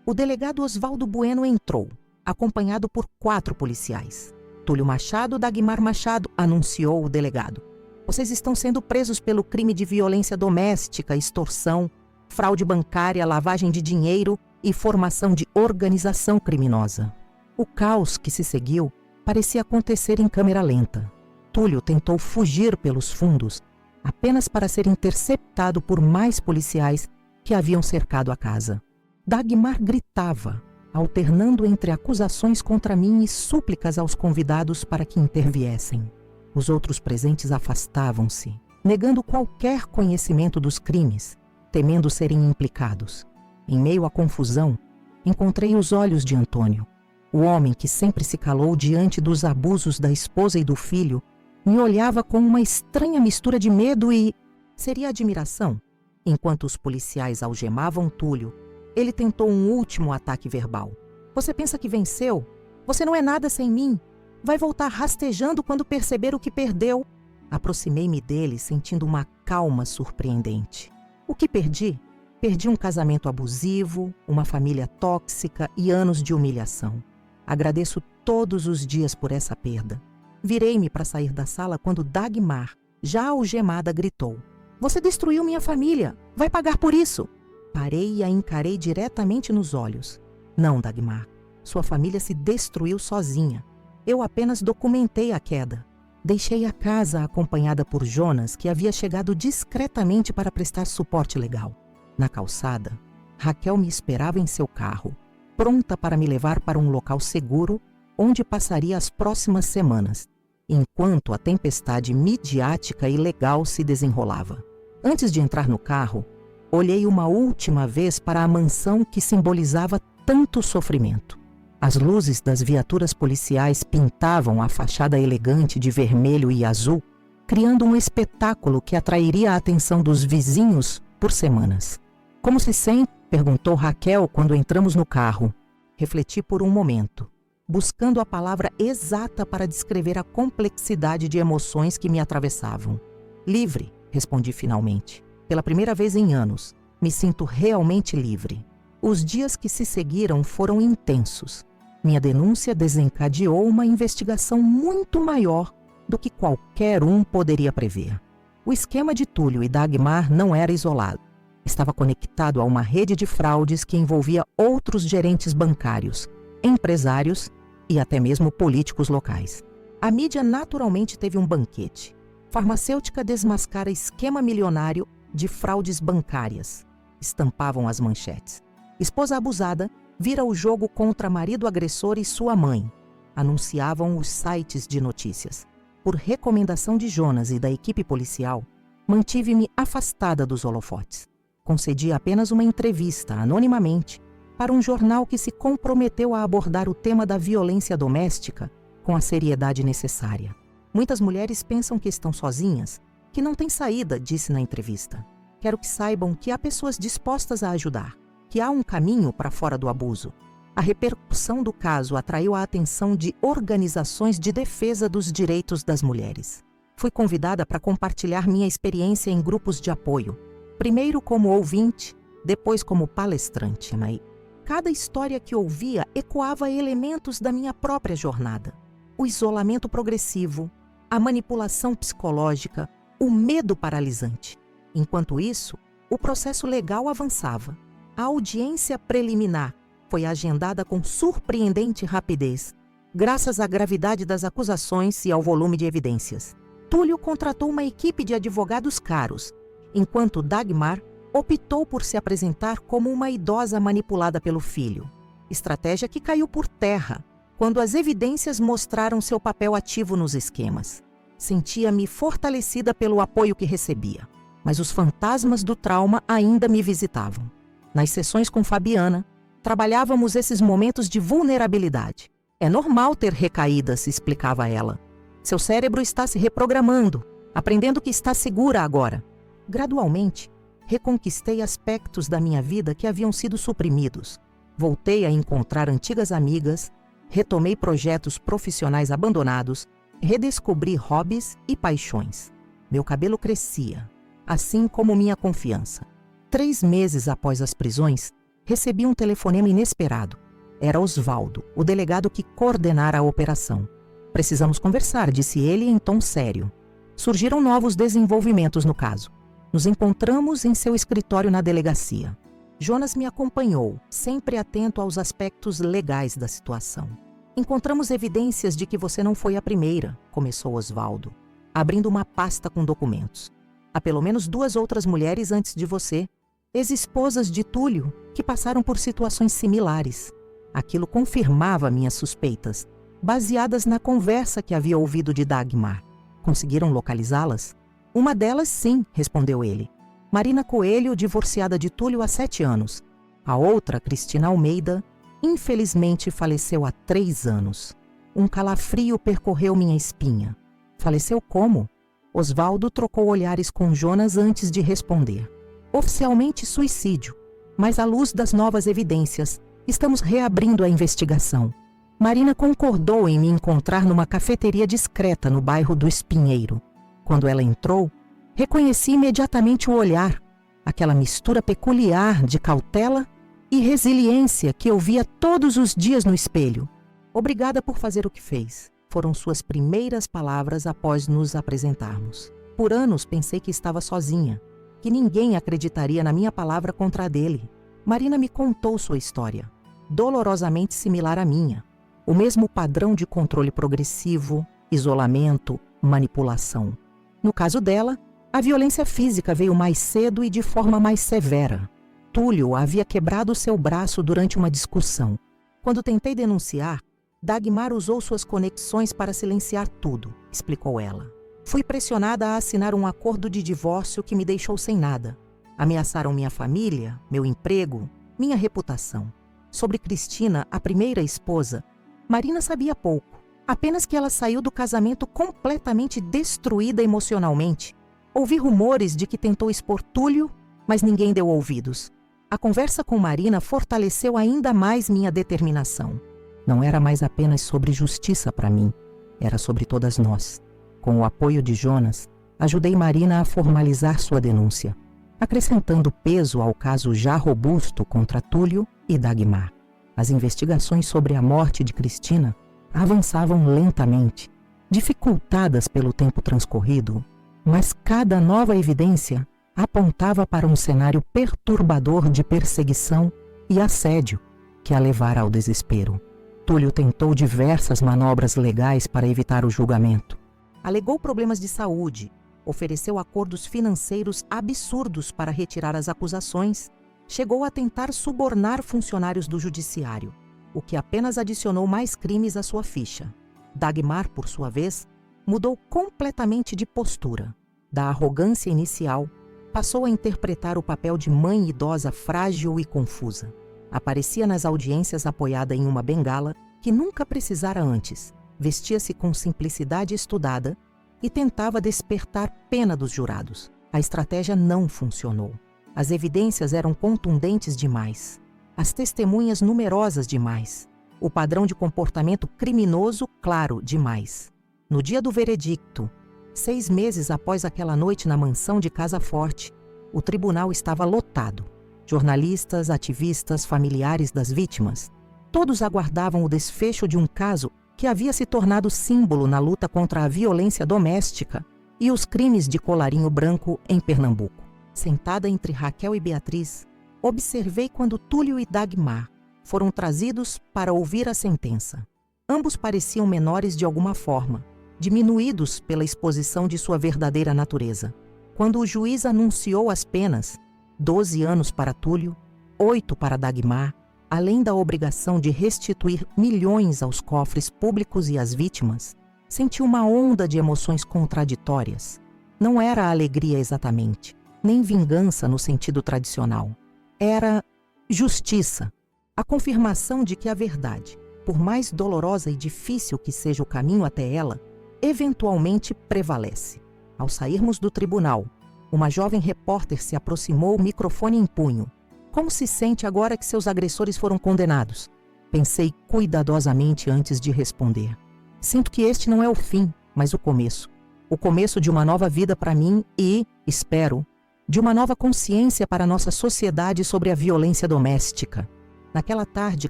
O delegado Oswaldo Bueno entrou, acompanhado por 4 policiais. "Túlio Machado, Dagmar Machado", anunciou o delegado. "Vocês estão sendo presos pelo crime de violência doméstica, extorsão, fraude bancária, lavagem de dinheiro e formação de organização criminosa." O caos que se seguiu parecia acontecer em câmera lenta. Túlio tentou fugir pelos fundos, apenas para ser interceptado por mais policiais que haviam cercado a casa. Dagmar gritava, alternando entre acusações contra mim e súplicas aos convidados para que interviessem. Os outros presentes afastavam-se, negando qualquer conhecimento dos crimes, temendo serem implicados. Em meio à confusão, encontrei os olhos de Antônio. O homem que sempre se calou diante dos abusos da esposa e do filho me olhava com uma estranha mistura de medo e, seria admiração. Enquanto os policiais algemavam Túlio, ele tentou um último ataque verbal. "Você pensa que venceu? Você não é nada sem mim. Vai voltar rastejando quando perceber o que perdeu." Aproximei-me dele, sentindo uma calma surpreendente. "O que perdi?" Perdi um casamento abusivo, uma família tóxica e anos de humilhação. Agradeço todos os dias por essa perda. Virei-me para sair da sala quando Dagmar, já algemada, gritou: "Você destruiu minha família! Vai pagar por isso!" Parei e a encarei diretamente nos olhos. "Não, Dagmar. Sua família se destruiu sozinha. Eu apenas documentei a queda. Deixei a casa acompanhada por Jonas, que havia chegado discretamente para prestar suporte legal. Na calçada, Raquel me esperava em seu carro, pronta para me levar para um local seguro, onde passaria as próximas semanas, enquanto a tempestade midiática e legal se desenrolava. Antes de entrar no carro, olhei uma última vez para a mansão que simbolizava tanto sofrimento. As luzes das viaturas policiais pintavam a fachada elegante de vermelho e azul, criando um espetáculo que atrairia a atenção dos vizinhos por semanas. "Como se sente?" perguntou Raquel quando entramos no carro. Refleti por um momento, buscando a palavra exata para descrever a complexidade de emoções que me atravessavam. "Livre", respondi finalmente. "Pela primeira vez em anos, me sinto realmente livre." Os dias que se seguiram foram intensos. Minha denúncia desencadeou uma investigação muito maior do que qualquer um poderia prever. O esquema de Túlio e Dagmar não era isolado. Estava conectado a uma rede de fraudes que envolvia outros gerentes bancários, empresários e até mesmo políticos locais. A mídia naturalmente teve um banquete. Farmacêutica desmascara esquema milionário de fraudes bancárias. Estampavam as manchetes. Esposa abusada vira o jogo contra marido agressor e sua mãe. Anunciavam os sites de notícias. Por recomendação de Jonas e da equipe policial, mantive-me afastada dos holofotes. Concedi apenas uma entrevista, anonimamente, para um jornal que se comprometeu a abordar o tema da violência doméstica com a seriedade necessária. "Muitas mulheres pensam que estão sozinhas, que não têm saída", disse na entrevista. "Quero que saibam que há pessoas dispostas a ajudar, que há um caminho para fora do abuso." A repercussão do caso atraiu a atenção de organizações de defesa dos direitos das mulheres. Fui convidada para compartilhar minha experiência em grupos de apoio, primeiro como ouvinte, depois como palestrante, mas cada história que ouvia ecoava elementos da minha própria jornada. O isolamento progressivo, a manipulação psicológica, o medo paralisante. Enquanto isso, o processo legal avançava. A audiência preliminar foi agendada com surpreendente rapidez, graças à gravidade das acusações e ao volume de evidências. Túlio contratou uma equipe de advogados caros, enquanto Dagmar optou por se apresentar como uma idosa manipulada pelo filho. Estratégia que caiu por terra quando as evidências mostraram seu papel ativo nos esquemas. Sentia-me fortalecida pelo apoio que recebia, mas os fantasmas do trauma ainda me visitavam. Nas sessões com Fabiana, trabalhávamos esses momentos de vulnerabilidade. "É normal ter recaídas", explicava ela. "Seu cérebro está se reprogramando, aprendendo que está segura agora." Gradualmente, reconquistei aspectos da minha vida que haviam sido suprimidos. Voltei a encontrar antigas amigas, retomei projetos profissionais abandonados, redescobri hobbies e paixões. Meu cabelo crescia, assim como minha confiança. 3 meses após as prisões, recebi um telefonema inesperado. Era Osvaldo, o delegado que coordenara a operação. "Precisamos conversar", disse ele em tom sério. Surgiram novos desenvolvimentos no caso. Nos encontramos em seu escritório na delegacia. Jonas me acompanhou, sempre atento aos aspectos legais da situação. "Encontramos evidências de que você não foi a primeira", começou Osvaldo, abrindo uma pasta com documentos. "Há pelo menos 2 outras mulheres antes de você, ex-esposas de Túlio, que passaram por situações similares." Aquilo confirmava minhas suspeitas, baseadas na conversa que havia ouvido de Dagmar. "Conseguiram localizá-las?" "Uma delas, sim", respondeu ele. "Marina Coelho, divorciada de Túlio há 7 anos. A outra, Cristina Almeida, infelizmente faleceu há 3 anos. Um calafrio percorreu minha espinha. Faleceu como? Osvaldo trocou olhares com Jonas antes de responder. Oficialmente suicídio, mas à luz das novas evidências, estamos reabrindo a investigação. Marina concordou em me encontrar numa cafeteria discreta no bairro do Espinheiro. Quando ela entrou, reconheci imediatamente o olhar, aquela mistura peculiar de cautela e resiliência que eu via todos os dias no espelho. Obrigada por fazer o que fez, foram suas primeiras palavras após nos apresentarmos. Por anos pensei que estava sozinha, que ninguém acreditaria na minha palavra contra a dele. Marina me contou sua história, dolorosamente similar à minha. O mesmo padrão de controle progressivo, isolamento, manipulação. No caso dela, a violência física veio mais cedo e de forma mais severa. Túlio havia quebrado seu braço durante uma discussão. Quando tentei denunciar, Dagmar usou suas conexões para silenciar tudo, explicou ela. Fui pressionada a assinar um acordo de divórcio que me deixou sem nada. Ameaçaram minha família, meu emprego, minha reputação. Sobre Cristina, a primeira esposa, Marina sabia pouco. Apenas que ela saiu do casamento completamente destruída emocionalmente. Ouvi rumores de que tentou expor Túlio, mas ninguém deu ouvidos. A conversa com Marina fortaleceu ainda mais minha determinação. Não era mais apenas sobre justiça para mim, era sobre todas nós. Com o apoio de Jonas, ajudei Marina a formalizar sua denúncia, acrescentando peso ao caso já robusto contra Túlio e Dagmar. As investigações sobre a morte de Cristina avançavam lentamente, dificultadas pelo tempo transcorrido, mas cada nova evidência apontava para um cenário perturbador de perseguição e assédio que a levara ao desespero. Túlio tentou diversas manobras legais para evitar o julgamento. Alegou problemas de saúde, ofereceu acordos financeiros absurdos para retirar as acusações, chegou a tentar subornar funcionários do judiciário, o que apenas adicionou mais crimes à sua ficha. Dagmar, por sua vez, mudou completamente de postura. Da arrogância inicial, passou a interpretar o papel de mãe idosa frágil e confusa. Aparecia nas audiências apoiada em uma bengala que nunca precisara antes, vestia-se com simplicidade estudada e tentava despertar pena dos jurados. A estratégia não funcionou. As evidências eram contundentes demais, as testemunhas numerosas demais, o padrão de comportamento criminoso claro demais. No dia do veredicto, 6 meses após aquela noite na mansão de Casa Forte, o tribunal estava lotado. Jornalistas, ativistas, familiares das vítimas, todos aguardavam o desfecho de um caso que havia se tornado símbolo na luta contra a violência doméstica e os crimes de colarinho branco em Pernambuco. Sentada entre Raquel e Beatriz, observei quando Túlio e Dagmar foram trazidos para ouvir a sentença. Ambos pareciam menores de alguma forma, diminuídos pela exposição de sua verdadeira natureza. Quando o juiz anunciou as penas, 12 anos para Túlio, 8 para Dagmar, além da obrigação de restituir milhões aos cofres públicos e às vítimas, senti uma onda de emoções contraditórias. Não era alegria exatamente, nem vingança no sentido tradicional. Era justiça, a confirmação de que a verdade, por mais dolorosa e difícil que seja o caminho até ela, eventualmente prevalece. Ao sairmos do tribunal, uma jovem repórter se aproximou, microfone em punho. Como se sente agora que seus agressores foram condenados? Pensei cuidadosamente antes de responder. Sinto que este não é o fim, mas o começo. O começo de uma nova vida para mim e, espero, de uma nova consciência para nossa sociedade sobre a violência doméstica. Naquela tarde,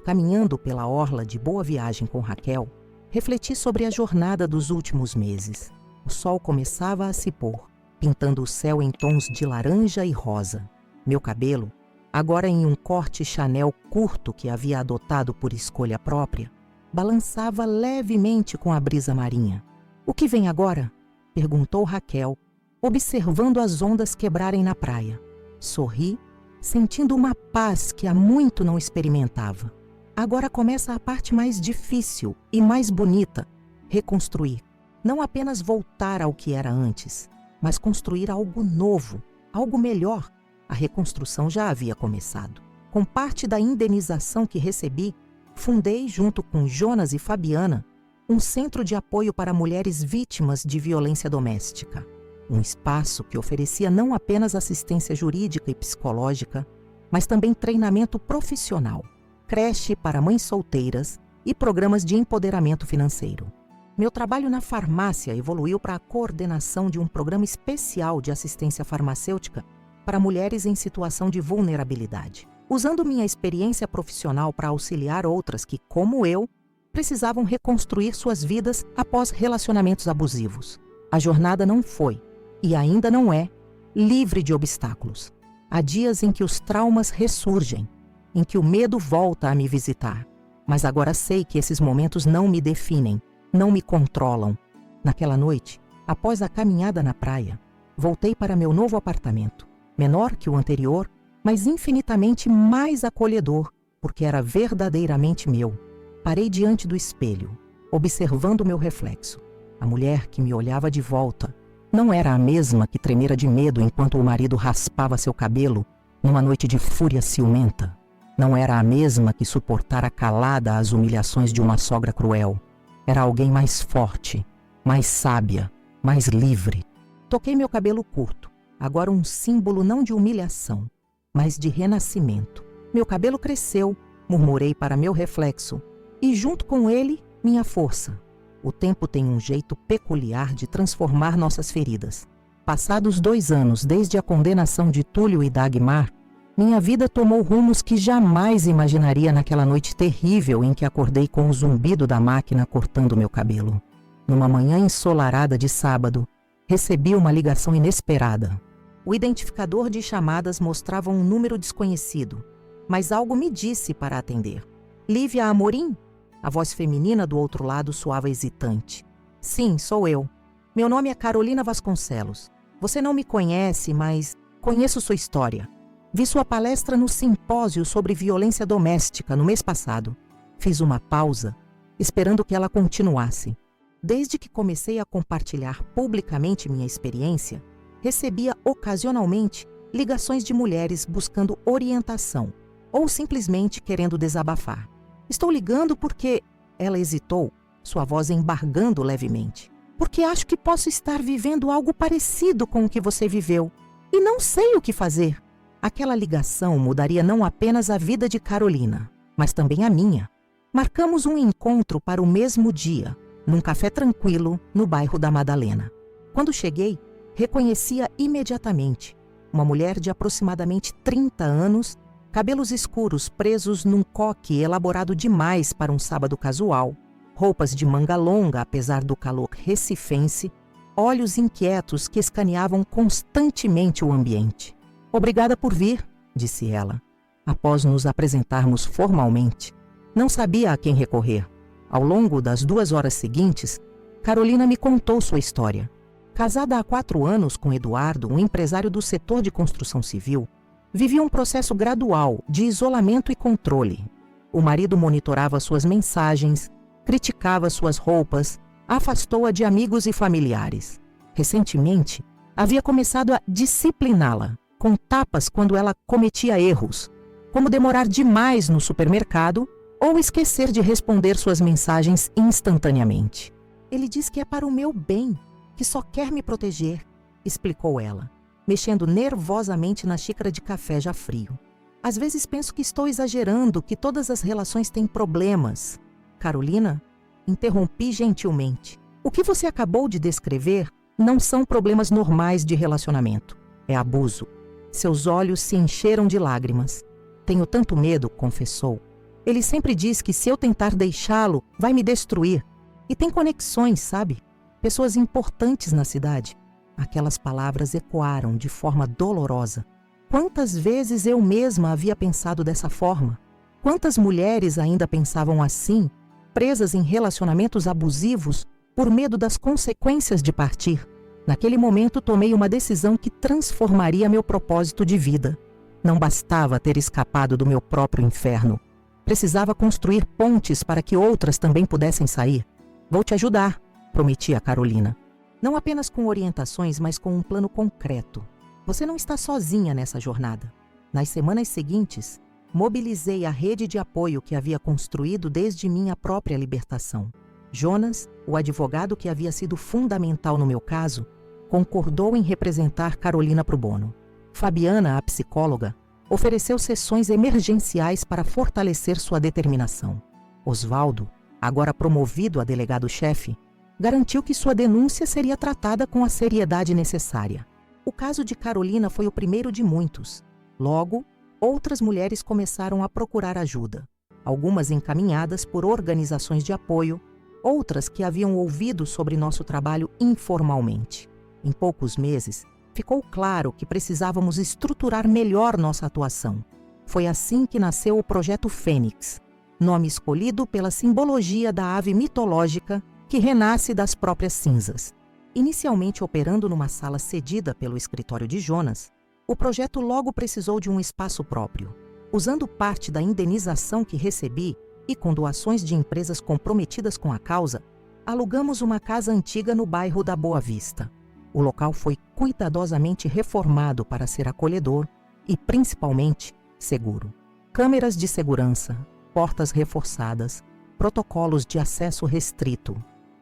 caminhando pela orla de Boa Viagem com Raquel, refleti sobre a jornada dos últimos meses. O sol começava a se pôr, pintando o céu em tons de laranja e rosa. Meu cabelo, agora em um corte Chanel curto que havia adotado por escolha própria, balançava levemente com a brisa marinha. "O que vem agora?" perguntou Raquel, observando as ondas quebrarem na praia. Sorri, sentindo uma paz que há muito não experimentava. Agora começa a parte mais difícil e mais bonita: reconstruir. Não apenas voltar ao que era antes, mas construir algo novo, algo melhor. A reconstrução já havia começado. Com parte da indenização que recebi, fundei, junto com Jonas e Fabiana, um centro de apoio para mulheres vítimas de violência doméstica. Um espaço que oferecia não apenas assistência jurídica e psicológica, mas também treinamento profissional, creche para mães solteiras e programas de empoderamento financeiro. Meu trabalho na farmácia evoluiu para a coordenação de um programa especial de assistência farmacêutica para mulheres em situação de vulnerabilidade, usando minha experiência profissional para auxiliar outras que, como eu, precisavam reconstruir suas vidas após relacionamentos abusivos. A jornada não foi, e ainda não é, livre de obstáculos. Há dias em que os traumas ressurgem, em que o medo volta a me visitar. Mas agora sei que esses momentos não me definem, não me controlam. Naquela noite, após a caminhada na praia, voltei para meu novo apartamento, menor que o anterior, mas infinitamente mais acolhedor, porque era verdadeiramente meu. Parei diante do espelho, observando meu reflexo. A mulher que me olhava de volta não era a mesma que tremera de medo enquanto o marido raspava seu cabelo numa noite de fúria ciumenta. Não era a mesma que suportara calada as humilhações de uma sogra cruel. Era alguém mais forte, mais sábia, mais livre. Toquei meu cabelo curto, agora um símbolo não de humilhação, mas de renascimento. Meu cabelo cresceu, murmurei para meu reflexo, e junto com ele, minha força. O tempo tem um jeito peculiar de transformar nossas feridas. Passados 2 anos desde a condenação de Túlio e Dagmar, minha vida tomou rumos que jamais imaginaria naquela noite terrível em que acordei com o zumbido da máquina cortando meu cabelo. Numa manhã ensolarada de sábado, recebi uma ligação inesperada. O identificador de chamadas mostrava um número desconhecido, mas algo me disse para atender. Lívia Amorim? A voz feminina do outro lado soava hesitante. Sim, sou eu. Meu nome é Carolina Vasconcelos. Você não me conhece, mas conheço sua história. Vi sua palestra no simpósio sobre violência doméstica no mês passado. Fiz uma pausa, esperando que ela continuasse. Desde que comecei a compartilhar publicamente minha experiência, recebia ocasionalmente ligações de mulheres buscando orientação ou simplesmente querendo desabafar. Estou ligando porque... Ela hesitou, sua voz embargando levemente. Porque acho que posso estar vivendo algo parecido com o que você viveu. E não sei o que fazer. Aquela ligação mudaria não apenas a vida de Carolina, mas também a minha. Marcamos um encontro para o mesmo dia, num café tranquilo, no bairro da Madalena. Quando cheguei, reconhecia imediatamente uma mulher de aproximadamente 30 anos, cabelos escuros presos num coque elaborado demais para um sábado casual, roupas de manga longa apesar do calor recifense, olhos inquietos que escaneavam constantemente o ambiente. Obrigada por vir, disse ela, após nos apresentarmos formalmente. Não sabia a quem recorrer. Ao longo das 2 horas seguintes, Carolina me contou sua história. Casada há 4 anos com Eduardo, um empresário do setor de construção civil, vivia um processo gradual de isolamento e controle. O marido monitorava suas mensagens, criticava suas roupas, afastou-a de amigos e familiares. Recentemente, havia começado a discipliná-la, com tapas quando ela cometia erros, como demorar demais no supermercado ou esquecer de responder suas mensagens instantaneamente. Ele diz que é para o meu bem, que só quer me proteger, explicou ela, mexendo nervosamente na xícara de café já frio. Às vezes penso que estou exagerando, que todas as relações têm problemas. Carolina, interrompi gentilmente. O que você acabou de descrever não são problemas normais de relacionamento. É abuso. Seus olhos se encheram de lágrimas. Tenho tanto medo, confessou. Ele sempre diz que se eu tentar deixá-lo, vai me destruir. E tem conexões, sabe? Pessoas importantes na cidade. Aquelas palavras ecoaram de forma dolorosa. Quantas vezes eu mesma havia pensado dessa forma? Quantas mulheres ainda pensavam assim, presas em relacionamentos abusivos por medo das consequências de partir? Naquele momento tomei uma decisão que transformaria meu propósito de vida. Não bastava ter escapado do meu próprio inferno. Precisava construir pontes para que outras também pudessem sair. Vou te ajudar, prometi a Carolina. Não apenas com orientações, mas com um plano concreto. Você não está sozinha nessa jornada. Nas semanas seguintes, mobilizei a rede de apoio que havia construído desde minha própria libertação. Jonas, o advogado que havia sido fundamental no meu caso, concordou em representar Carolina pro bono. Fabiana, a psicóloga, ofereceu sessões emergenciais para fortalecer sua determinação. Osvaldo, agora promovido a delegado-chefe, garantiu que sua denúncia seria tratada com a seriedade necessária. O caso de Carolina foi o primeiro de muitos. Logo, outras mulheres começaram a procurar ajuda, algumas encaminhadas por organizações de apoio, outras que haviam ouvido sobre nosso trabalho informalmente. Em poucos meses, ficou claro que precisávamos estruturar melhor nossa atuação. Foi assim que nasceu o Projeto Fênix, nome escolhido pela simbologia da ave mitológica que renasce das próprias cinzas. Inicialmente operando numa sala cedida pelo escritório de Jonas, o projeto logo precisou de um espaço próprio. Usando parte da indenização que recebi e com doações de empresas comprometidas com a causa, alugamos uma casa antiga no bairro da Boa Vista. O local foi cuidadosamente reformado para ser acolhedor e, principalmente, seguro. Câmeras de segurança, portas reforçadas, protocolos de acesso restrito.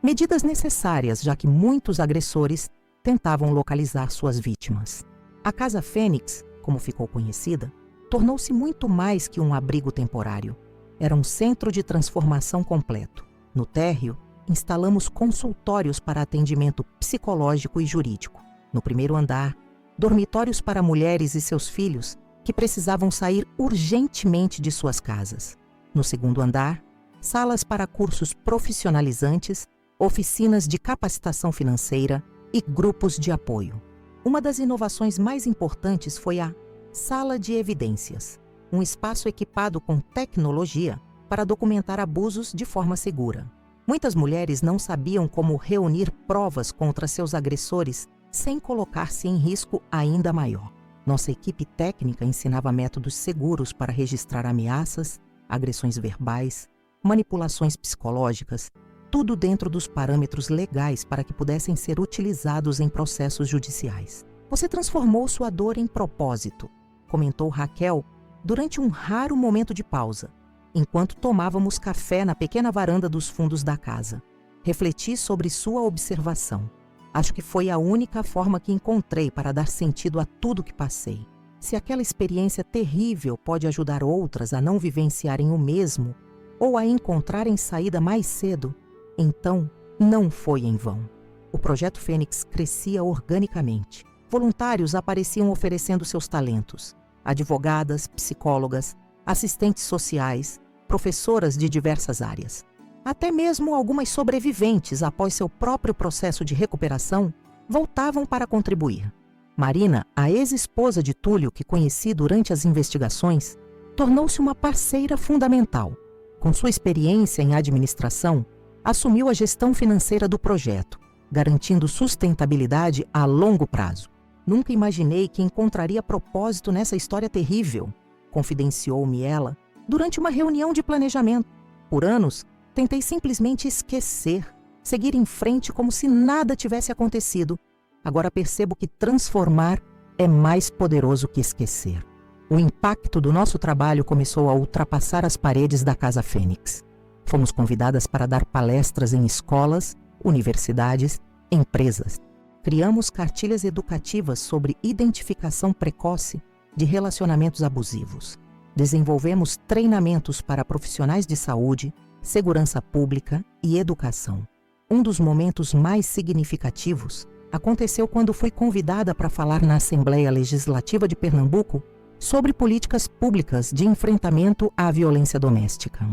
Medidas necessárias, já que muitos agressores tentavam localizar suas vítimas. A Casa Fênix, como ficou conhecida, tornou-se muito mais que um abrigo temporário. Era um centro de transformação completo. No térreo, instalamos consultórios para atendimento psicológico e jurídico. No primeiro andar, dormitórios para mulheres e seus filhos que precisavam sair urgentemente de suas casas. No segundo andar, salas para cursos profissionalizantes, oficinas de capacitação financeira e grupos de apoio. Uma das inovações mais importantes foi a Sala de Evidências, um espaço equipado com tecnologia para documentar abusos de forma segura. Muitas mulheres não sabiam como reunir provas contra seus agressores sem colocar-se em risco ainda maior. Nossa equipe técnica ensinava métodos seguros para registrar ameaças, agressões verbais, manipulações psicológicas, tudo dentro dos parâmetros legais para que pudessem ser utilizados em processos judiciais. Você transformou sua dor em propósito, comentou Raquel durante um raro momento de pausa, enquanto tomávamos café na pequena varanda dos fundos da casa. Refleti sobre sua observação. Acho que foi a única forma que encontrei para dar sentido a tudo que passei. Se aquela experiência terrível pode ajudar outras a não vivenciarem o mesmo ou a encontrarem saída mais cedo, então não foi em vão. O Projeto Fênix crescia organicamente. Voluntários apareciam oferecendo seus talentos. Advogadas, psicólogas, assistentes sociais, professoras de diversas áreas. Até mesmo algumas sobreviventes, após seu próprio processo de recuperação, voltavam para contribuir. Marina, a ex-esposa de Túlio, que conheci durante as investigações, tornou-se uma parceira fundamental. Com sua experiência em administração, assumiu a gestão financeira do projeto, garantindo sustentabilidade a longo prazo. Nunca imaginei que encontraria propósito nessa história terrível, confidenciou-me ela durante uma reunião de planejamento. Por anos, tentei simplesmente esquecer, seguir em frente como se nada tivesse acontecido. Agora percebo que transformar é mais poderoso que esquecer. O impacto do nosso trabalho começou a ultrapassar as paredes da Casa Fênix. Fomos convidadas para dar palestras em escolas, universidades, empresas. Criamos cartilhas educativas sobre identificação precoce de relacionamentos abusivos. Desenvolvemos treinamentos para profissionais de saúde, segurança pública e educação. Um dos momentos mais significativos aconteceu quando fui convidada para falar na Assembleia Legislativa de Pernambuco sobre políticas públicas de enfrentamento à violência doméstica.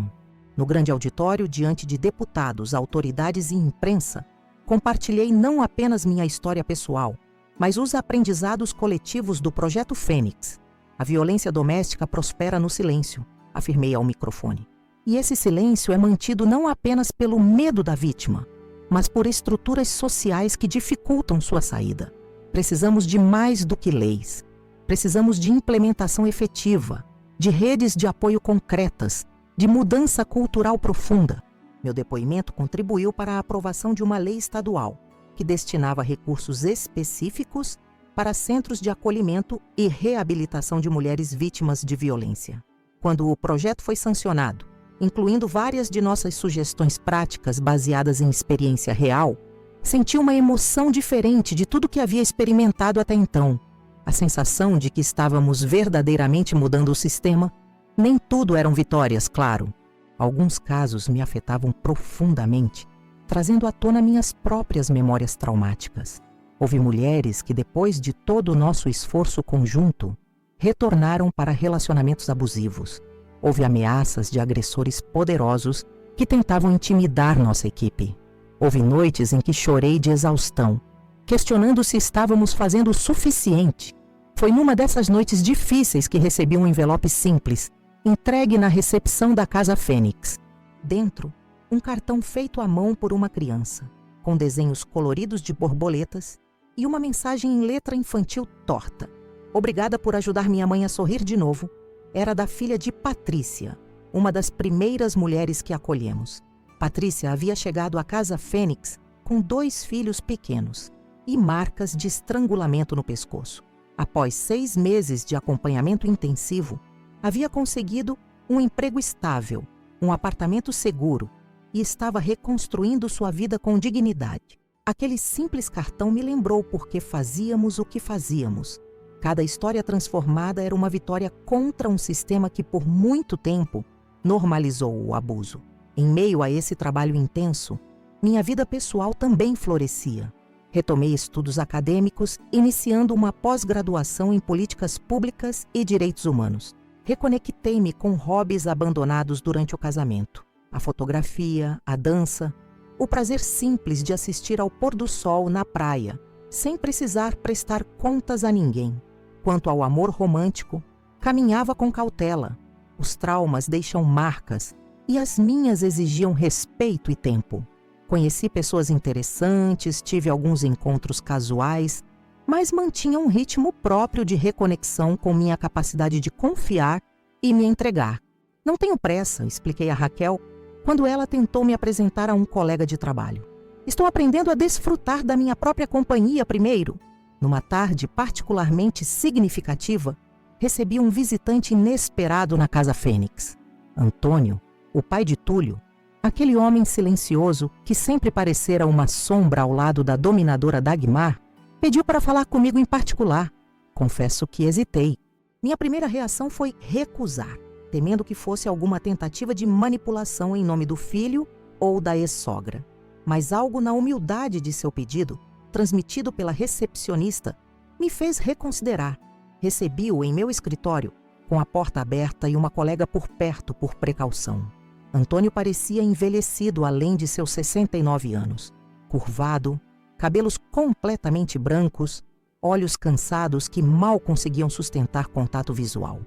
No grande auditório, diante de deputados, autoridades e imprensa, compartilhei não apenas minha história pessoal, mas os aprendizados coletivos do Projeto Fênix. A violência doméstica prospera no silêncio, afirmei ao microfone. E esse silêncio é mantido não apenas pelo medo da vítima, mas por estruturas sociais que dificultam sua saída. Precisamos de mais do que leis. Precisamos de implementação efetiva, de redes de apoio concretas, de mudança cultural profunda. Meu depoimento contribuiu para a aprovação de uma lei estadual que destinava recursos específicos para centros de acolhimento e reabilitação de mulheres vítimas de violência. Quando o projeto foi sancionado, incluindo várias de nossas sugestões práticas baseadas em experiência real, senti uma emoção diferente de tudo que havia experimentado até então. A sensação de que estávamos verdadeiramente mudando o sistema. Nem tudo eram vitórias, claro. Alguns casos me afetavam profundamente, trazendo à tona minhas próprias memórias traumáticas. Houve mulheres que, depois de todo o nosso esforço conjunto, retornaram para relacionamentos abusivos. Houve ameaças de agressores poderosos que tentavam intimidar nossa equipe. Houve noites em que chorei de exaustão, questionando se estávamos fazendo o suficiente. Foi numa dessas noites difíceis que recebi um envelope simples, entregue na recepção da Casa Fênix. Dentro, um cartão feito à mão por uma criança, com desenhos coloridos de borboletas e uma mensagem em letra infantil torta. Obrigada por ajudar minha mãe a sorrir de novo. Era da filha de Patrícia, uma das primeiras mulheres que acolhemos. Patrícia havia chegado à Casa Fênix com 2 filhos pequenos e marcas de estrangulamento no pescoço. Após 6 meses de acompanhamento intensivo, havia conseguido um emprego estável, um apartamento seguro e estava reconstruindo sua vida com dignidade. Aquele simples cartão me lembrou por que fazíamos o que fazíamos. Cada história transformada era uma vitória contra um sistema que, por muito tempo, normalizou o abuso. Em meio a esse trabalho intenso, minha vida pessoal também florescia. Retomei estudos acadêmicos, iniciando uma pós-graduação em políticas públicas e direitos humanos. Reconectei-me com hobbies abandonados durante o casamento. A fotografia, a dança, o prazer simples de assistir ao pôr do sol na praia, sem precisar prestar contas a ninguém. Quanto ao amor romântico, caminhava com cautela. Os traumas deixam marcas e as minhas exigiam respeito e tempo. Conheci pessoas interessantes, tive alguns encontros casuais, mas mantinha um ritmo próprio de reconexão com minha capacidade de confiar e me entregar. Não tenho pressa, expliquei a Raquel, quando ela tentou me apresentar a um colega de trabalho. Estou aprendendo a desfrutar da minha própria companhia primeiro. Numa tarde particularmente significativa, recebi um visitante inesperado na Casa Fênix. Antônio, o pai de Túlio, aquele homem silencioso que sempre parecera uma sombra ao lado da dominadora Dagmar, pediu para falar comigo em particular. Confesso que hesitei. Minha primeira reação foi recusar, temendo que fosse alguma tentativa de manipulação em nome do filho ou da ex-sogra. Mas algo na humildade de seu pedido, transmitido pela recepcionista, me fez reconsiderar. Recebi-o em meu escritório, com a porta aberta e uma colega por perto por precaução. Antônio parecia envelhecido além de seus 69 anos. Curvado, cabelos completamente brancos, olhos cansados que mal conseguiam sustentar contato visual.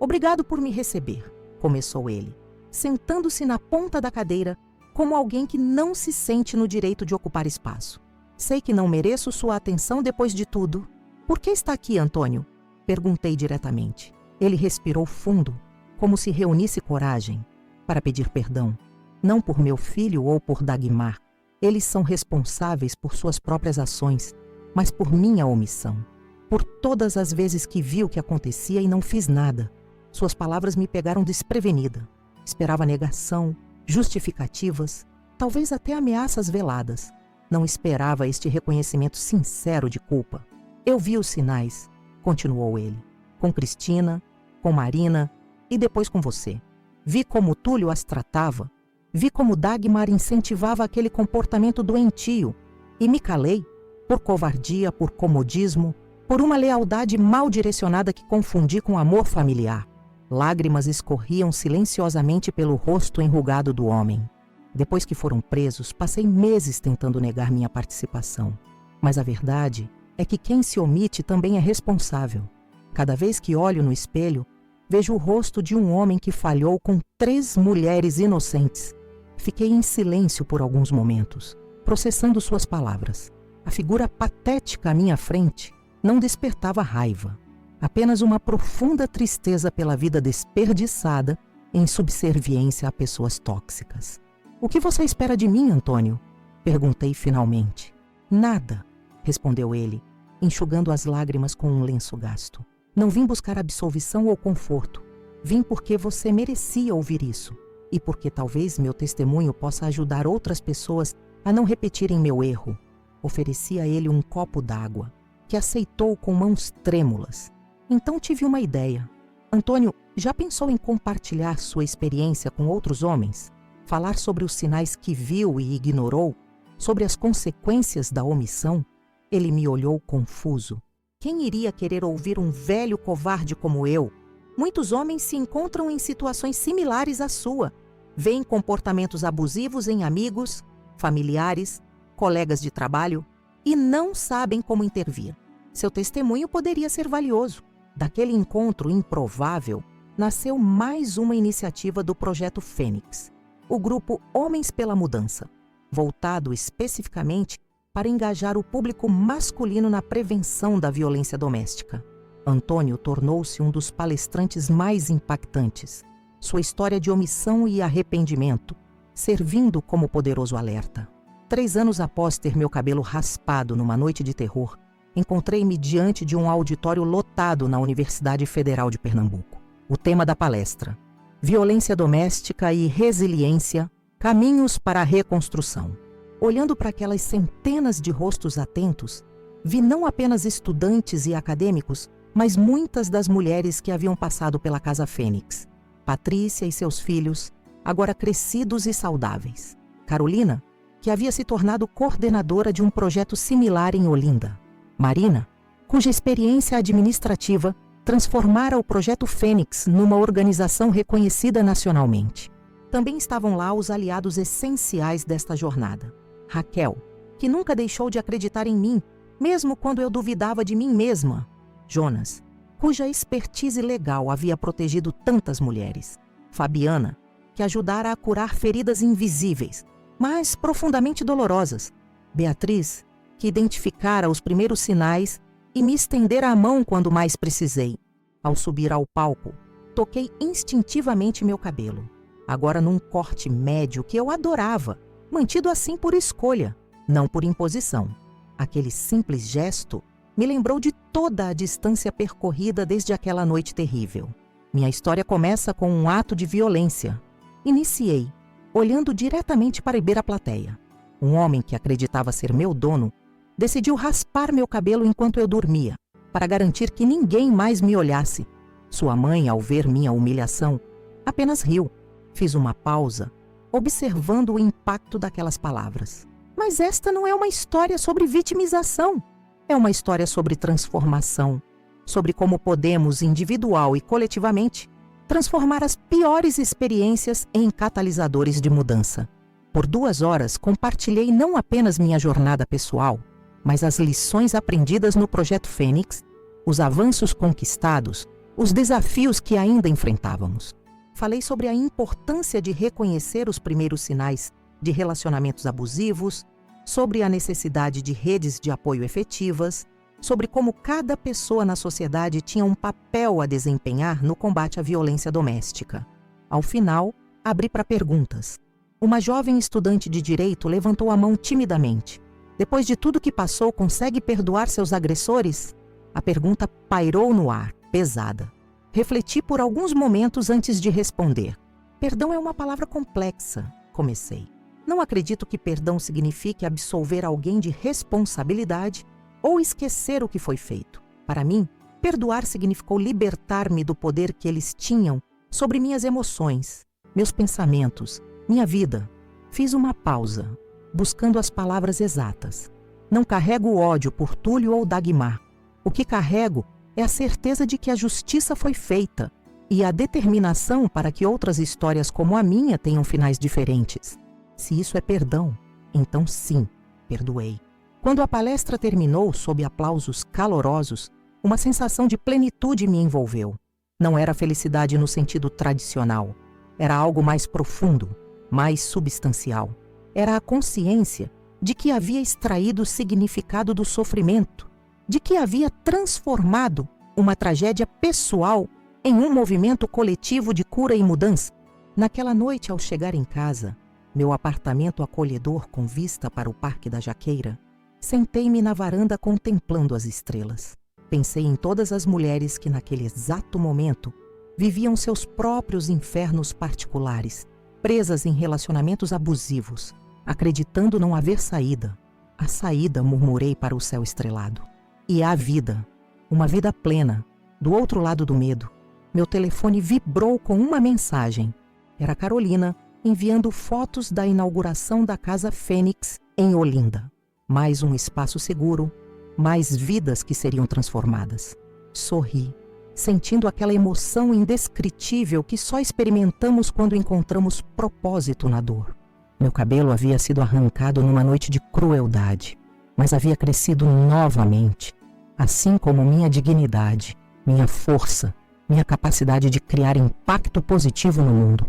Obrigado por me receber, começou ele, sentando-se na ponta da cadeira como alguém que não se sente no direito de ocupar espaço. Sei que não mereço sua atenção depois de tudo. Por que está aqui, Antônio? Perguntei diretamente. Ele respirou fundo, como se reunisse coragem, para pedir perdão, não por meu filho ou por Dagmar. Eles são responsáveis por suas próprias ações, mas por minha omissão. Por todas as vezes que vi o que acontecia e não fiz nada. Suas palavras me pegaram desprevenida. Esperava negação, justificativas, talvez até ameaças veladas. Não esperava este reconhecimento sincero de culpa. Eu vi os sinais, continuou ele, com Cristina, com Marina e depois com você. Vi como Túlio as tratava, vi como Dagmar incentivava aquele comportamento doentio e me calei por covardia, por comodismo, por uma lealdade mal direcionada que confundi com amor familiar. Lágrimas escorriam silenciosamente pelo rosto enrugado do homem. Depois que foram presos, passei meses tentando negar minha participação. Mas a verdade é que quem se omite também é responsável. Cada vez que olho no espelho, vejo o rosto de um homem que falhou com 3 mulheres inocentes. Fiquei em silêncio por alguns momentos, processando suas palavras. A figura patética à minha frente não despertava raiva, apenas uma profunda tristeza pela vida desperdiçada em subserviência a pessoas tóxicas. O que você espera de mim, Antônio? Perguntei finalmente. Nada, respondeu ele, enxugando as lágrimas com um lenço gasto. Não vim buscar absolvição ou conforto. Vim porque você merecia ouvir isso e porque talvez meu testemunho possa ajudar outras pessoas a não repetirem meu erro. Ofereci a ele um copo d'água, que aceitou com mãos trêmulas. Então tive uma ideia. Antônio, já pensou em compartilhar sua experiência com outros homens? Falar sobre os sinais que viu e ignorou? Sobre as consequências da omissão? Ele me olhou confuso. Quem iria querer ouvir um velho covarde como eu? Muitos homens se encontram em situações similares à sua. Veem comportamentos abusivos em amigos, familiares, colegas de trabalho e não sabem como intervir. Seu testemunho poderia ser valioso. Daquele encontro improvável, nasceu mais uma iniciativa do Projeto Fênix, o grupo Homens pela Mudança, voltado especificamente para engajar o público masculino na prevenção da violência doméstica. Antônio tornou-se um dos palestrantes mais impactantes. Sua história de omissão e arrependimento, servindo como poderoso alerta. 3 anos após ter meu cabelo raspado numa noite de terror, encontrei-me diante de um auditório lotado na Universidade Federal de Pernambuco. O tema da palestra: Violência doméstica e resiliência, caminhos para a reconstrução. Olhando para aquelas centenas de rostos atentos, vi não apenas estudantes e acadêmicos, mas muitas das mulheres que haviam passado pela Casa Fênix. Patrícia e seus filhos, agora crescidos e saudáveis. Carolina, que havia se tornado coordenadora de um projeto similar em Olinda. Marina, cuja experiência administrativa transformara o Projeto Fênix numa organização reconhecida nacionalmente. Também estavam lá os aliados essenciais desta jornada. Raquel, que nunca deixou de acreditar em mim, mesmo quando eu duvidava de mim mesma. Jonas, cuja expertise legal havia protegido tantas mulheres. Fabiana, que ajudara a curar feridas invisíveis, mas profundamente dolorosas. Beatriz, que identificara os primeiros sinais e me estendera a mão quando mais precisei. Ao subir ao palco, toquei instintivamente meu cabelo, agora num corte médio que eu adorava, mantido assim por escolha, não por imposição. Aquele simples gesto me lembrou de toda a distância percorrida desde aquela noite terrível. Minha história começa com um ato de violência. Iniciei, olhando diretamente para a plateia. Um homem que acreditava ser meu dono decidiu raspar meu cabelo enquanto eu dormia, para garantir que ninguém mais me olhasse. Sua mãe, ao ver minha humilhação, apenas riu. Fiz uma pausa, observando o impacto daquelas palavras. Mas esta não é uma história sobre vitimização. É uma história sobre transformação, sobre como podemos, individual e coletivamente, transformar as piores experiências em catalisadores de mudança. Por 2 horas, compartilhei não apenas minha jornada pessoal, mas as lições aprendidas no Projeto Fênix, os avanços conquistados, os desafios que ainda enfrentávamos. Falei sobre a importância de reconhecer os primeiros sinais de relacionamentos abusivos, sobre a necessidade de redes de apoio efetivas, sobre como cada pessoa na sociedade tinha um papel a desempenhar no combate à violência doméstica. Ao final, abri para perguntas. Uma jovem estudante de direito levantou a mão timidamente. Depois de tudo que passou, consegue perdoar seus agressores? A pergunta pairou no ar, pesada. Refleti por alguns momentos antes de responder. Perdão é uma palavra complexa, comecei. Não acredito que perdão signifique absolver alguém de responsabilidade ou esquecer o que foi feito. Para mim, perdoar significou libertar-me do poder que eles tinham sobre minhas emoções, meus pensamentos, minha vida. Fiz uma pausa, buscando as palavras exatas. Não carrego ódio por Túlio ou Dagmar. O que carrego é a certeza de que a justiça foi feita e a determinação para que outras histórias como a minha tenham finais diferentes. Se isso é perdão, então sim, perdoei. Quando a palestra terminou sob aplausos calorosos, uma sensação de plenitude me envolveu. Não era felicidade no sentido tradicional. Era algo mais profundo, mais substancial. Era a consciência de que havia extraído o significado do sofrimento, de que havia transformado uma tragédia pessoal em um movimento coletivo de cura e mudança. Naquela noite, ao chegar em casa, meu apartamento acolhedor com vista para o Parque da Jaqueira, sentei-me na varanda contemplando as estrelas. Pensei em todas as mulheres que naquele exato momento viviam seus próprios infernos particulares, presas em relacionamentos abusivos, acreditando não haver saída. A saída, murmurei para o céu estrelado. E há vida, uma vida plena, do outro lado do medo. Meu telefone vibrou com uma mensagem. Era Carolina, enviando fotos da inauguração da Casa Fênix em Olinda. Mais um espaço seguro, mais vidas que seriam transformadas. Sorri, sentindo aquela emoção indescritível que só experimentamos quando encontramos propósito na dor. Meu cabelo havia sido arrancado numa noite de crueldade, mas havia crescido novamente, assim como minha dignidade, minha força, minha capacidade de criar impacto positivo no mundo.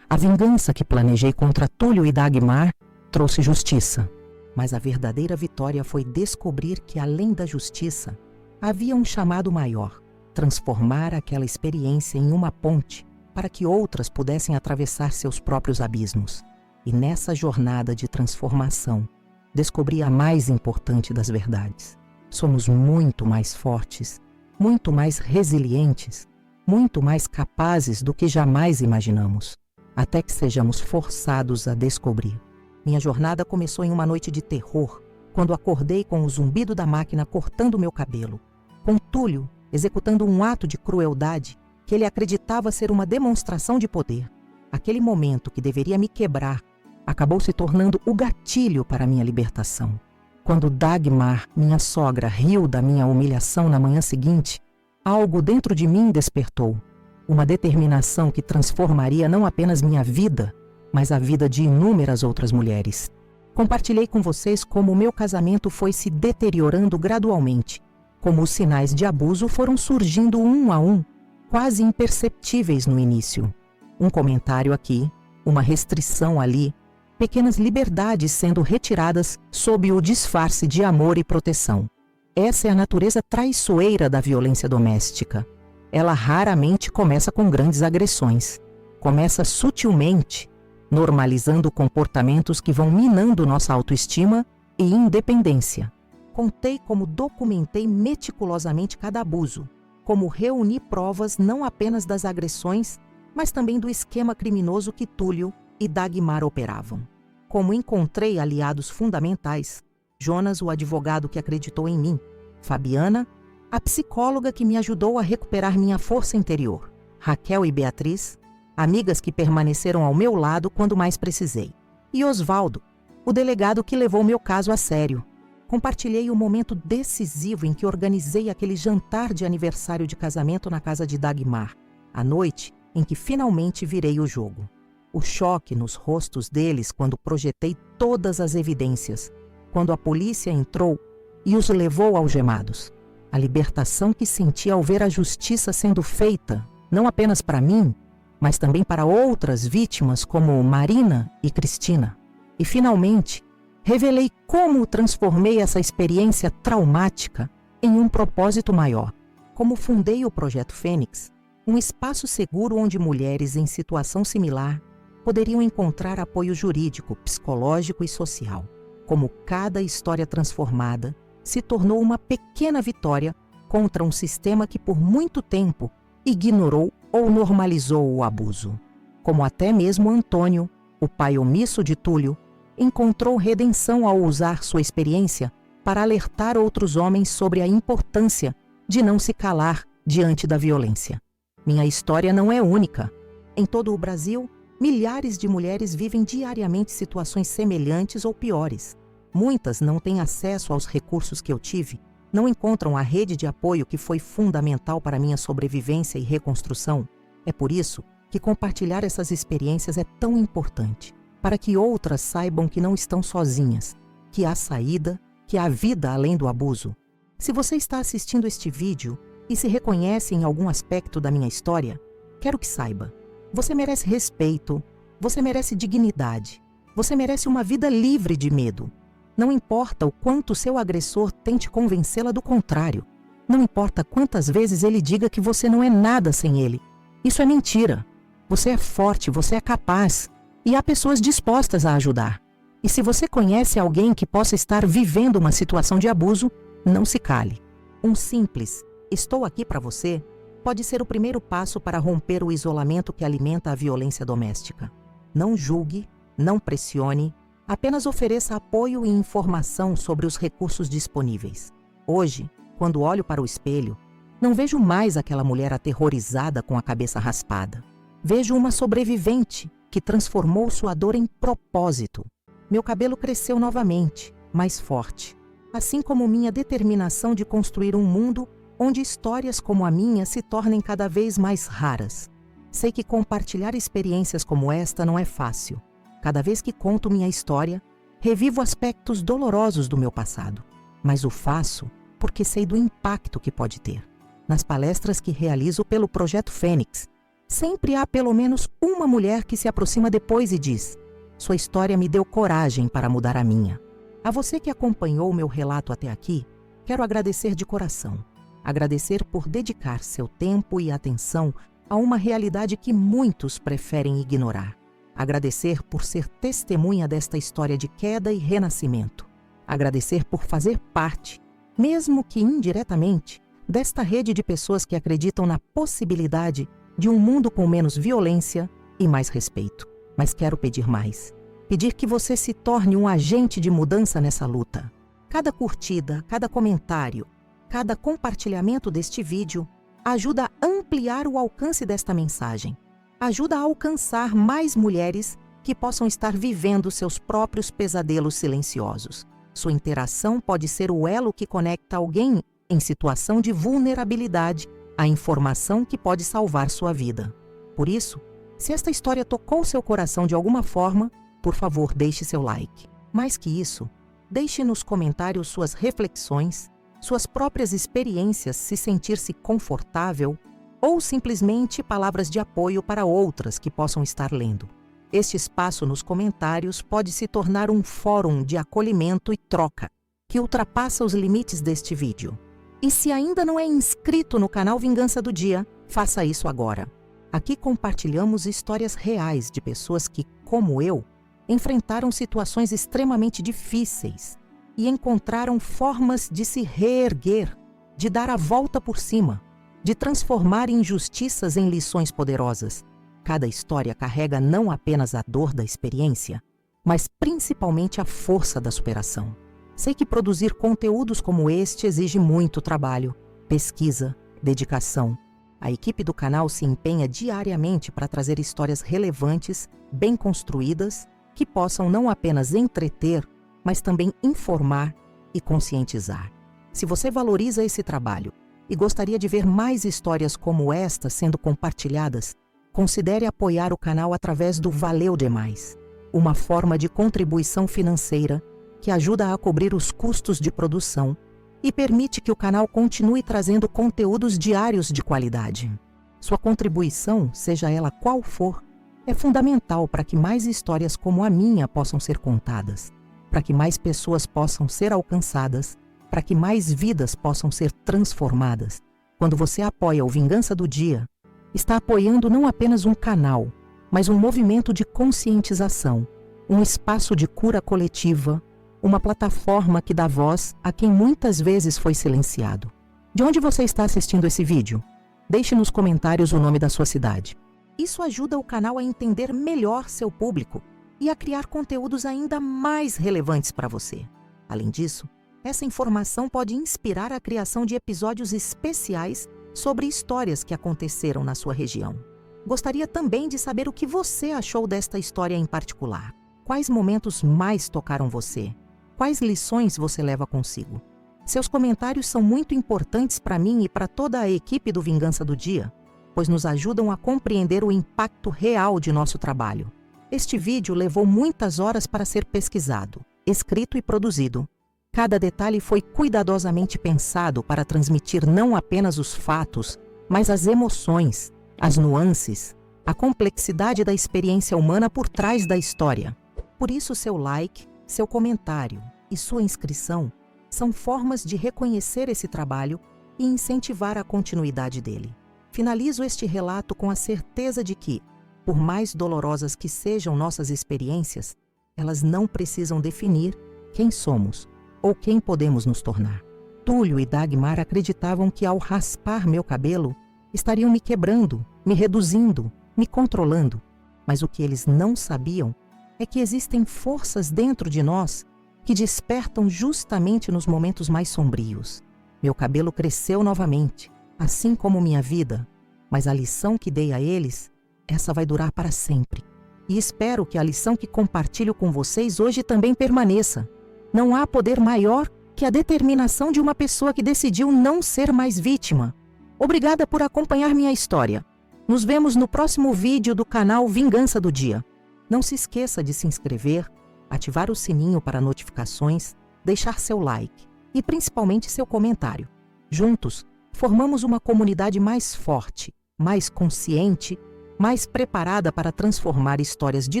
A vingança que planejei contra Túlio e Dagmar trouxe justiça, mas a verdadeira vitória foi descobrir que, além da justiça, havia um chamado maior: transformar aquela experiência em uma ponte para que outras pudessem atravessar seus próprios abismos. E nessa jornada de transformação, descobri a mais importante das verdades. Somos muito mais fortes, muito mais resilientes, muito mais capazes do que jamais imaginamos, até que sejamos forçados a descobrir. Minha jornada começou em uma noite de terror, quando acordei com o zumbido da máquina cortando meu cabelo, com Túlio executando um ato de crueldade que ele acreditava ser uma demonstração de poder. Aquele momento que deveria me quebrar acabou se tornando o gatilho para minha libertação. Quando Dagmar, minha sogra, riu da minha humilhação na manhã seguinte, algo dentro de mim despertou. Uma determinação que transformaria não apenas minha vida, mas a vida de inúmeras outras mulheres. Compartilhei com vocês como o meu casamento foi se deteriorando gradualmente, como os sinais de abuso foram surgindo um a um, quase imperceptíveis no início. Um comentário aqui, uma restrição ali, pequenas liberdades sendo retiradas sob o disfarce de amor e proteção. Essa é a natureza traiçoeira da violência doméstica. Ela raramente começa com grandes agressões. Começa sutilmente, normalizando comportamentos que vão minando nossa autoestima e independência. Contei como documentei meticulosamente cada abuso, como reuni provas não apenas das agressões, mas também do esquema criminoso que Túlio e Dagmar operavam. Como encontrei aliados fundamentais: Jonas, o advogado que acreditou em mim; Fabiana, a psicóloga que me ajudou a recuperar minha força interior; Raquel e Beatriz, amigas que permaneceram ao meu lado quando mais precisei; e Osvaldo, o delegado que levou meu caso a sério. Compartilhei o momento decisivo em que organizei aquele jantar de aniversário de casamento na casa de Dagmar, a noite em que finalmente virei o jogo. O choque nos rostos deles quando projetei todas as evidências, quando a polícia entrou e os levou algemados. A libertação que senti ao ver a justiça sendo feita, não apenas para mim, mas também para outras vítimas como Marina e Cristina. E finalmente, revelei como transformei essa experiência traumática em um propósito maior. Como fundei o Projeto Fênix, um espaço seguro onde mulheres em situação similar poderiam encontrar apoio jurídico, psicológico e social. Como cada história transformada se tornou uma pequena vitória contra um sistema que por muito tempo ignorou ou normalizou o abuso. Como até mesmo Antônio, o pai omisso de Túlio, encontrou redenção ao usar sua experiência para alertar outros homens sobre a importância de não se calar diante da violência. Minha história não é única. Em todo o Brasil, milhares de mulheres vivem diariamente situações semelhantes ou piores. Muitas não têm acesso aos recursos que eu tive, não encontram a rede de apoio que foi fundamental para minha sobrevivência e reconstrução. É por isso que compartilhar essas experiências é tão importante, para que outras saibam que não estão sozinhas, que há saída, que há vida além do abuso. Se você está assistindo este vídeo e se reconhece em algum aspecto da minha história, quero que saiba: você merece respeito, você merece dignidade, você merece uma vida livre de medo. Não importa o quanto seu agressor tente convencê-la do contrário. Não importa quantas vezes ele diga que você não é nada sem ele. Isso é mentira. Você é forte, você é capaz. E há pessoas dispostas a ajudar. E se você conhece alguém que possa estar vivendo uma situação de abuso, não se cale. Um simples "estou aqui para você" pode ser o primeiro passo para romper o isolamento que alimenta a violência doméstica. Não julgue, não pressione, apenas ofereça apoio e informação sobre os recursos disponíveis. Hoje, quando olho para o espelho, não vejo mais aquela mulher aterrorizada com a cabeça raspada. Vejo uma sobrevivente que transformou sua dor em propósito. Meu cabelo cresceu novamente, mais forte. assim como minha determinação de construir um mundo onde histórias como a minha se tornem cada vez mais raras. Sei que compartilhar experiências como esta não é fácil. Cada vez que conto minha história, revivo aspectos dolorosos do meu passado, mas o faço porque sei do impacto que pode ter. Nas palestras que realizo pelo Projeto Fênix, sempre há pelo menos uma mulher que se aproxima depois e diz: "Sua história me deu coragem para mudar a minha." A você que acompanhou o meu relato até aqui, quero agradecer de coração. Agradecer por dedicar seu tempo e atenção a uma realidade que muitos preferem ignorar. Agradecer por ser testemunha desta história de queda e renascimento. Agradecer por fazer parte, mesmo que indiretamente, desta rede de pessoas que acreditam na possibilidade de um mundo com menos violência e mais respeito. Mas quero pedir mais. Pedir que você se torne um agente de mudança nessa luta. Cada curtida, cada comentário, cada compartilhamento deste vídeo ajuda a ampliar o alcance desta mensagem. Ajuda a alcançar mais mulheres que possam estar vivendo seus próprios pesadelos silenciosos. Sua interação pode ser o elo que conecta alguém em situação de vulnerabilidade à informação que pode salvar sua vida. Por isso, se esta história tocou seu coração de alguma forma, por favor, deixe seu like. Mais que isso, deixe nos comentários suas reflexões, suas próprias experiências, se sentir-se confortável, ou simplesmente palavras de apoio para outras que possam estar lendo. Este espaço nos comentários pode se tornar um fórum de acolhimento e troca, que ultrapassa os limites deste vídeo. E se ainda não é inscrito no canal Vingança do Dia, faça isso agora. Aqui compartilhamos histórias reais de pessoas que, como eu, enfrentaram situações extremamente difíceis e encontraram formas de se reerguer, de dar a volta por cima, de transformar injustiças em lições poderosas. Cada história carrega não apenas a dor da experiência, mas principalmente a força da superação. Sei que produzir conteúdos como este exige muito trabalho, pesquisa, dedicação. A equipe do canal se empenha diariamente para trazer histórias relevantes, bem construídas, que possam não apenas entreter, mas também informar e conscientizar. Se você valoriza esse trabalho e gostaria de ver mais histórias como esta sendo compartilhadas, considere apoiar o canal através do Valeu Demais, uma forma de contribuição financeira que ajuda a cobrir os custos de produção e permite que o canal continue trazendo conteúdos diários de qualidade. Sua contribuição, seja ela qual for, é fundamental para que mais histórias como a minha possam ser contadas, para que mais pessoas possam ser alcançadas, para que mais vidas possam ser transformadas. Quando você apoia o Vingança do Dia, está apoiando não apenas um canal, mas um movimento de conscientização, um espaço de cura coletiva, uma plataforma que dá voz a quem muitas vezes foi silenciado. De onde você está assistindo esse vídeo? Deixe nos comentários o nome da sua cidade. Isso ajuda o canal a entender melhor seu público e a criar conteúdos ainda mais relevantes para você. Além disso, essa informação pode inspirar a criação de episódios especiais sobre histórias que aconteceram na sua região. Gostaria também de saber o que você achou desta história em particular. Quais momentos mais tocaram você? Quais lições você leva consigo? Seus comentários são muito importantes para mim e para toda a equipe do Vingança do Dia, pois nos ajudam a compreender o impacto real de nosso trabalho. Este vídeo levou muitas horas para ser pesquisado, escrito e produzido. Cada detalhe foi cuidadosamente pensado para transmitir não apenas os fatos, mas as emoções, as nuances, a complexidade da experiência humana por trás da história. Por isso, seu like, seu comentário e sua inscrição são formas de reconhecer esse trabalho e incentivar a continuidade dele. Finalizo este relato com a certeza de que, por mais dolorosas que sejam nossas experiências, elas não precisam definir quem somos ou quem podemos nos tornar. Túlio e Dagmar acreditavam que ao raspar meu cabelo, estariam me quebrando, me reduzindo, me controlando. Mas o que eles não sabiam é que existem forças dentro de nós que despertam justamente nos momentos mais sombrios. Meu cabelo cresceu novamente, assim como minha vida, mas a lição que dei a eles, essa vai durar para sempre. E espero que a lição que compartilho com vocês hoje também permaneça. Não há poder maior que que a determinação de uma pessoa que decidiu não ser mais vítima. Obrigada por acompanhar minha história. Nos vemos no próximo vídeo do canal Vingança do Dia. Não se esqueça de se inscrever, ativar o sininho para notificações, deixar seu like e principalmente seu comentário. Juntos, formamos uma comunidade mais forte, mais consciente, mais preparada para transformar histórias de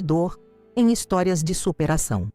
dor em histórias de superação.